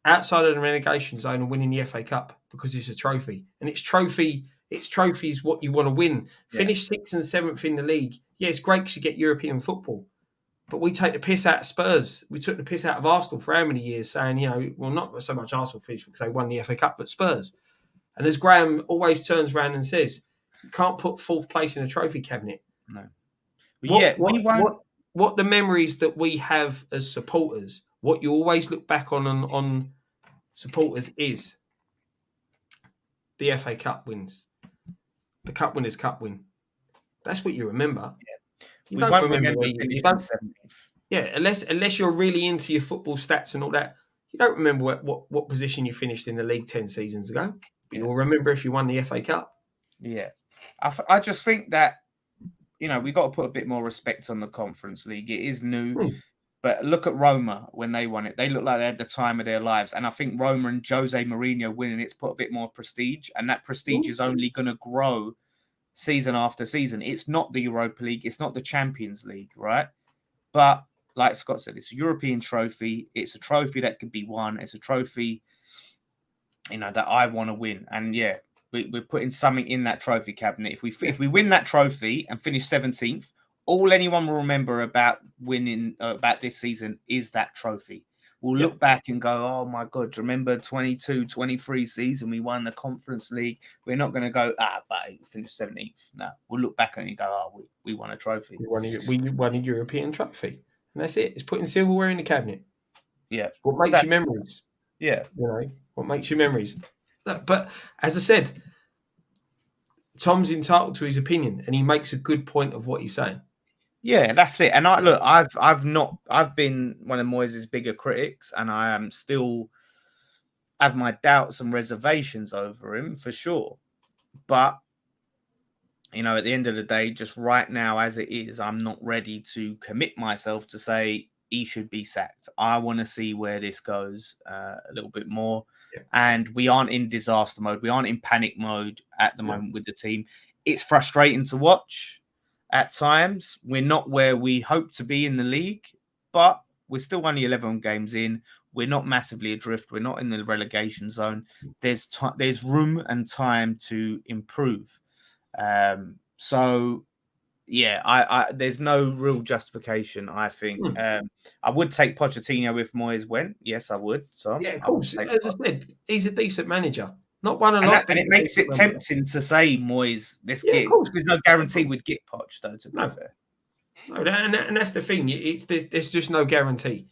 outside of the relegation zone and winning the FA Cup because it's a trophy, and it's trophies what you want to win. Finish 6th and 7th in the league. Yeah, it's great because you get European football, but we take the piss out of Spurs. We took the piss out of Arsenal for how many years, saying, well, not so much Arsenal finish because they won the FA Cup, but Spurs. And as Graham always turns around and says, you can't put 4th place in a trophy cabinet. No. What the memories that we have as supporters, what you always look back on supporters is the FA Cup wins. The Cup Winners' Cup win. That's what you remember. Yeah. You don't remember unless you're really into your football stats and all that, you don't remember what position you finished in the league 10 seasons ago. But you'll remember if you won the FA Cup. Yeah. I just think that, we've got to put a bit more respect on the Conference League. It is new. But look at Roma when they won it. They looked like they had the time of their lives. And I think Roma and Jose Mourinho winning it's put a bit more prestige. And that prestige is only going to grow season after season. It's not the Europa League. It's not the Champions League, right? But like Scott said, it's a European trophy. It's a trophy that could be won. It's a trophy, that I want to win. And we're putting something in that trophy cabinet. If we win that trophy and finish 17th, all anyone will remember about winning about this season is that trophy. We'll look back and go, oh my God, remember 22-23 season, we won the Conference League. We're not going to go, but we finished 17th. No, we'll look back and go, oh, we won a trophy. We won a European trophy. And that's it. It's putting silverware in the cabinet. Yeah. What makes you memories. Yeah. What makes you memories. But as I said, Tom's entitled to his opinion and he makes a good point of what he's saying. Yeah, that's it. And I've been one of Moyes' bigger critics, and I am still have my doubts and reservations over him for sure. But at the end of the day, just right now as it is, I'm not ready to commit myself to say he should be sacked. I want to see where this goes a little bit more. Yeah. And we aren't in disaster mode. We aren't in panic mode at the moment with the team. It's frustrating to watch at times. We're not where we hope to be in the league, but we're still only 11 games in. We're not massively adrift. We're not in the relegation zone. There's room and time to improve. So, yeah, there's no real justification, I think. I would take Pochettino if Moyes went. Yes, I would. So yeah, of course. As I said, he's a decent manager. Not one a lot, and it makes it tempting to say Moyes. Let's get. There's no guarantee we'd get Poch, though. To be fair, no, and that's the thing. There's just no guarantee.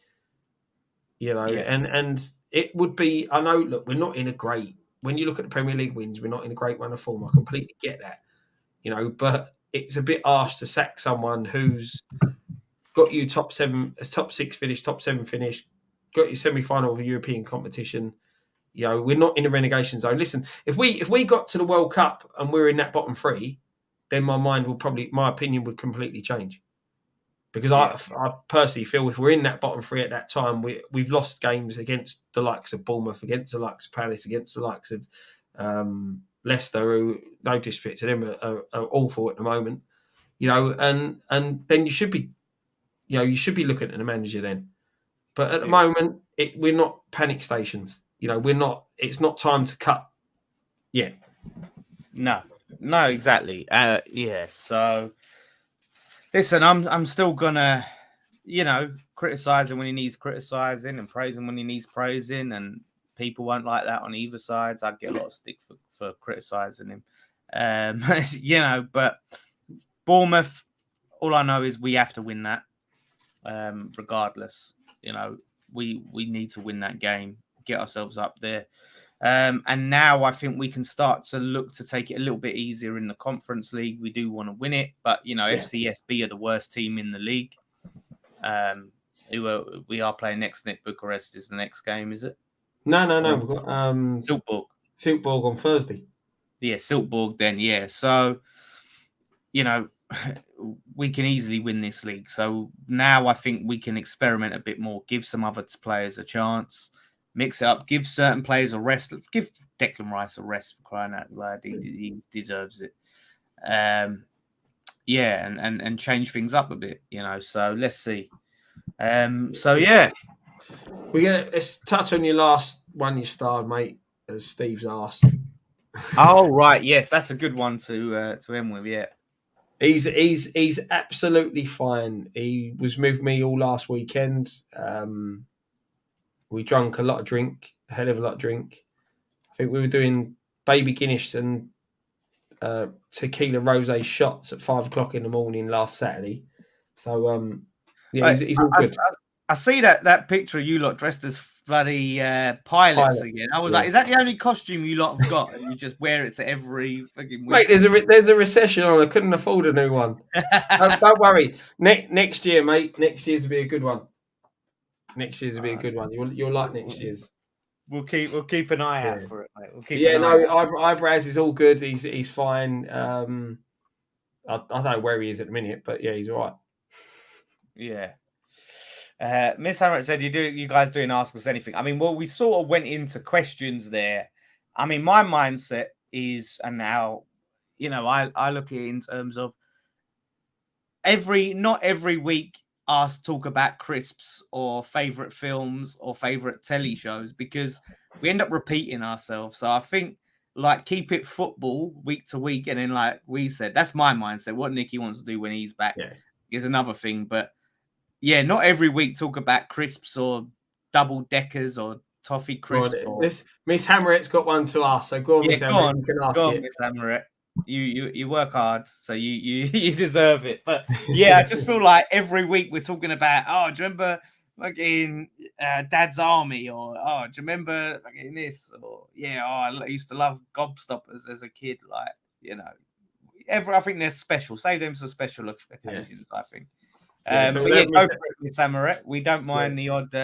You know, and it would be. I know. Look, we're not in a great. When you look at the Premier League wins, we're not in a great run of form. I completely get that. You know, but it's a bit harsh to sack someone who's got you top 6 finish, top 7 finish, got you semi-final of a European competition. You know, we're not in a relegation zone. Listen, if we got to the World Cup and we're in that bottom 3, then my opinion would completely change. Because I personally feel if we're in that bottom 3 at that time, we've lost games against the likes of Bournemouth, against the likes of Palace, against the likes of Leicester, who, no disrespect to them, are awful at the moment. You know, and then you should be looking at the manager then. But at the moment, we're not panic stations. You know, we're not. It's not time to cut yet. No, exactly. So listen, I'm still gonna, criticize him when he needs criticizing and praise him when he needs praising, and people won't like that on either sides. I'd get a lot of stick for criticizing him. But Bournemouth, all I know is we have to win that. Regardless, we need to win that game, get ourselves up there. And now I think we can start to look to take it a little bit easier in the Conference League. We do want to win it, but FCSB are the worst team in the league. We are playing next. Bucharest is the next game, is it? No. We've got Silkeborg on Thursday. Yeah, Silkeborg then. Yeah, so we can easily win this league. So now I think we can experiment a bit more, give some other players a chance, mix it up, give certain players a rest, give Declan Rice a rest, for crying out loud. He deserves it. And change things up a bit, so let's see. Let's touch on your last one you starred, mate, as Steve's asked. Oh, right. Yes, that's a good one to end with, yeah. He's absolutely fine. He was with me all last weekend. We drank a hell of a lot of drink. I think we were doing baby Guinness and tequila rosé shots at 5:00 in the morning last Saturday. So he's all good. I see that picture of you lot dressed as bloody pilots again. I was like, is that the only costume you lot have got? And you just wear it to every fucking week? Mate, there's a recession on. I couldn't afford a new one. Don't worry. Next year, mate. Next year's will be a good one. You'll like next year's. We'll keep an eye out for it, mate. Eyebrows is all good. He's fine. I don't know where he is at the minute, but yeah, he's all right. Yeah. Miss Hammer said, you guys doing Ask Us Anything? I mean, well, we sort of went into questions there. I mean, my mindset is, and now, I look at it in terms of not every week us talk about crisps or favorite films or favorite telly shows, because we end up repeating ourselves. So I think keep it football week to week. And then like we said, that's my mindset. What Nicky wants to do when he's back is another thing. But yeah, not every week talk about crisps or double deckers or toffee crisp. Miss Hammeret's got one to ask. So go on, Miss Hammerett. You can ask it. Miss Hammerett. You work hard, so you deserve it. But yeah, I just feel like every week we're talking about, do you remember fucking Dad's Army, or do you remember fucking this, or I used to love Gobstoppers as a kid. I think they're special. Save them for special occasions. I think. Go for it, Miss Hammerett. We don't mind the odd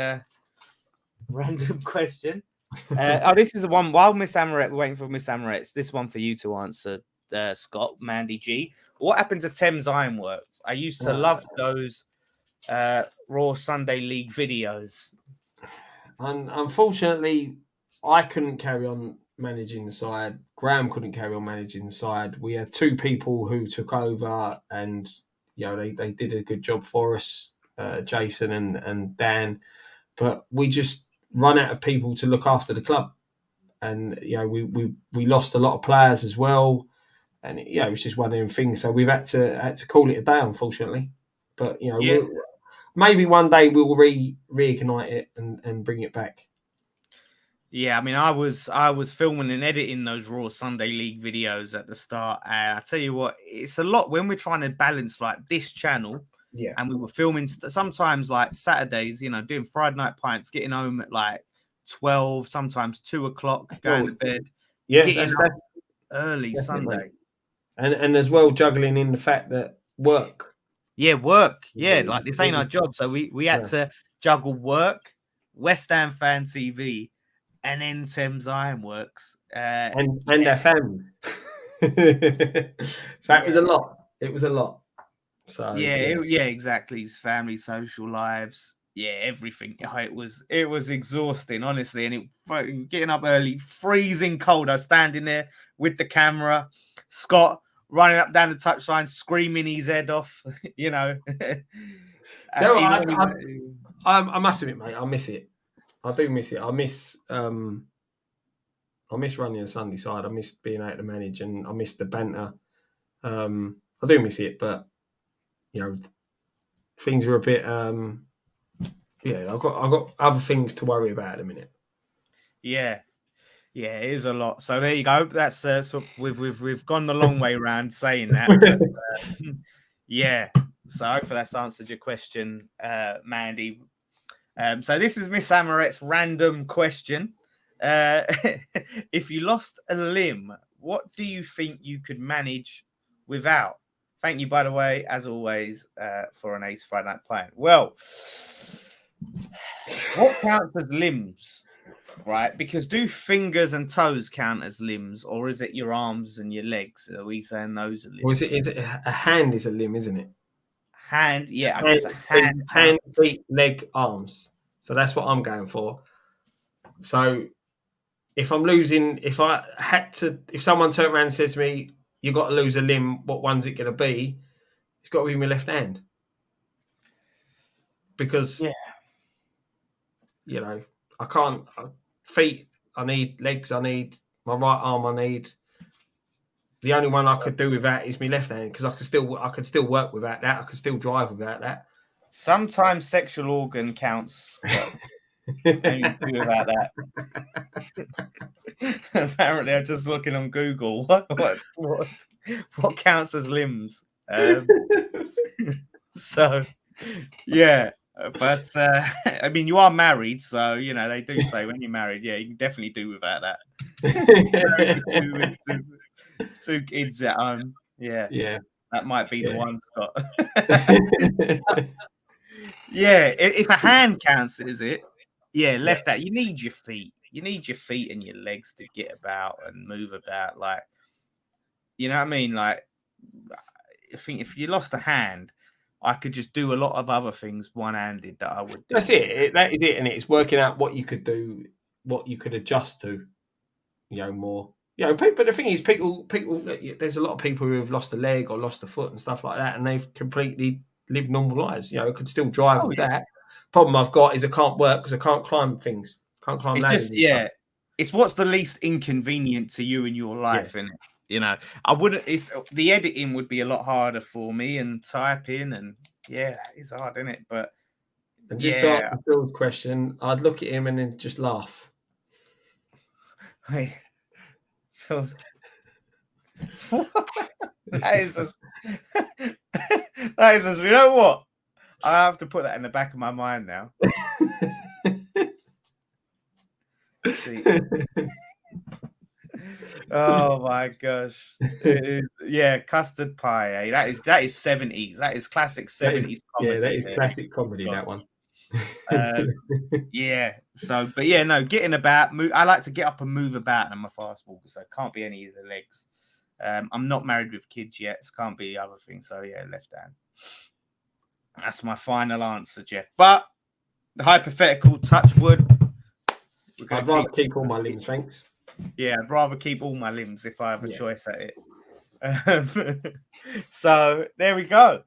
random question. This is the one. While Miss Hammerett, we're waiting for Miss Hammerett. It's this one for you to answer. Scott, Mandy G. What happened to Thames Ironworks? I used to love those Raw Sunday League videos? And unfortunately, I couldn't carry on managing the side. Graham couldn't carry on managing the side. We had two people who took over, and they did a good job for us, Jason and Dan. But we just run out of people to look after the club, and we lost a lot of players as well, and it was just one of them things. So we've had to call it a day, unfortunately. But maybe one day we'll reignite it and bring it back. Yeah, I mean, I was filming and editing those Raw Sunday League videos at the start, and I tell you what, it's a lot when we're trying to balance like this channel. Yeah, and we were filming sometimes like Saturdays, doing Friday night pints, getting home at like 12, sometimes 2 o'clock, going to bed. Yeah, getting that's up early definitely. Sunday. And as well, juggling in the fact that work. Yeah, work. Yeah, like this ain't our job. So we had to juggle work, West Ham Fan TV, and then Thames Ironworks. And our family. So it was a lot. It was a lot. So yeah, exactly. His family, social lives, everything. It was exhausting, honestly. And it getting up early, freezing cold. I was standing there with the camera, Scott running up down the touchline, screaming his head off. So I must admit, mate, I miss it. I do miss it. I miss running a Sunday side. I miss being able to manage, and I miss the banter. I do miss it, but things are a bit. I've got other things to worry about at the minute. Yeah, it is a lot. So there you go. That's so we've gone the long way around saying that. But, yeah. So hopefully that's answered your question, Mandy. So this is Miss Amaret's random question. If you lost a limb, what do you think you could manage without? Thank you, by the way, as always, for an Ace Friday Night Pint. Well, what counts as limbs, right? Because do fingers and toes count as limbs, or is it your arms and your legs? Are we saying those are limbs? Or is it a hand is a limb, isn't it? Hand, yeah, I guess a hand. Hand, feet, leg, arms. So that's what I'm going for. So if I'm losing, if someone turned around and said to me, "You've got to lose a limb," what one's it going to be? It's got to be my left hand. Because, I can't. Feet, I need. Legs, I need. My right arm, I need. The only one I could do with that is my left hand, because I could still work without that. I could still drive without that. Sometimes sexual organ counts. Maybe do about that. Apparently, I'm just looking on Google. What counts as limbs? So, yeah. But I mean, you are married, so they do say when you're married, you can definitely do without that. Two kids at home, that might be the one, Scott. If a hand counts, is it? Left out. You need your feet. You need your feet and your legs to get about and move about. Like, you know what I mean? Like, I think if you lost a hand, I could just do a lot of other things one-handed that I would do. That's it. That is it. And it's working out what you could do, what you could adjust to, more. But the thing is, people. There's a lot of people who have lost a leg or lost a foot and stuff like that, and they've completely lived normal lives. Could still drive with that. Problem I've got is I can't work because I can't climb things. Can't climb ladders. It's what's the least inconvenient to you in your life, isn't it? I wouldn't. The editing would be a lot harder for me, and typing, and it's hard, isn't it? But just to answer Phil's question, I'd look at him and then just laugh. Hey, Phil. That is. You know what? I have to put that in the back of my mind now. See. Oh my gosh! It is, custard pie. That is 70s. That is classic 70s comedy. Yeah, that is classic comedy. That one. So, but getting about. I like to get up and move about, and I'm a fast walker, so it can't be any of the legs. I'm not married with kids yet, so it can't be the other thing. So left hand. That's my final answer, Jeff. But the hypothetical touch wood. I'd rather keep all my limbs, thanks. Yeah, I'd rather keep all my limbs if I have a choice at it. So there we go.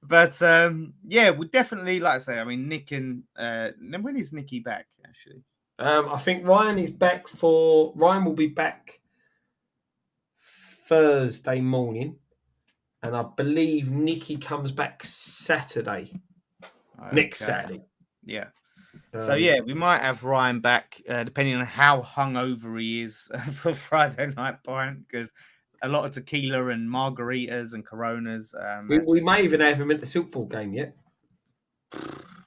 But we definitely, like I say, I mean, Nick and when is Nicky back, actually? I think Ryan will be back Thursday morning. And I believe Nicky comes back Saturday. Okay. Next Saturday. Yeah. So, we might have Ryan back, depending on how hungover he is for Friday night pint, because a lot of tequila and margaritas and Coronas. We may even have him at the Silk Ball game yet.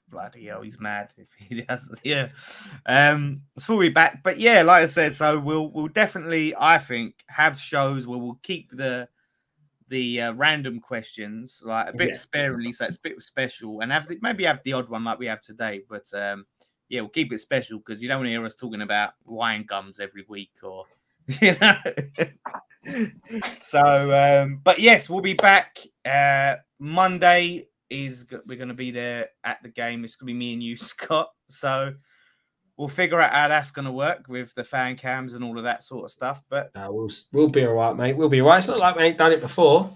Bloody hell, he's mad if he does. Yeah. So we'll be back. But yeah, like I said, so we'll definitely, I think, have shows where we'll keep the random questions like a bit sparingly, so it's a bit special, and maybe have the odd one like we have today. But we'll keep it special because you don't want to hear us talking about wine gums every week, or So, but yes, we'll be back. Monday we're going to be there at the game. It's going to be me and you, Scott. So we'll figure out how that's going to work with the fan cams and all of that sort of stuff. But we'll be all right, mate. We'll be all right. It's not like we ain't done it before.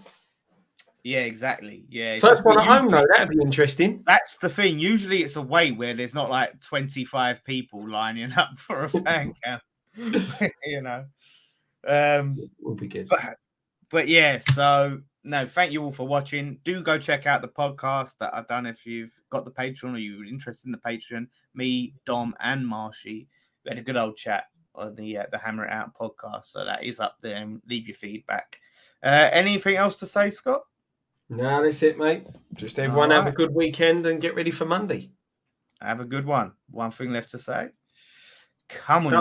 Yeah, exactly. Yeah. First one at home, though. That'd be interesting. That's the thing. Usually it's away where there's not like 25 people lining up for a fan cam. We'll be good. But yeah, so no, thank you all for watching. Do go check out the podcast that I've done if you've got the Patreon or you're interested in the Patreon. Me, Dom, and Marshy. We had a good old chat on the Hammer It Out podcast. So that is up there, and leave your feedback. Anything else to say, Scott? No, that's it, mate. Just everyone have a good weekend and get ready for Monday. Have a good one. One thing left to say. Come on.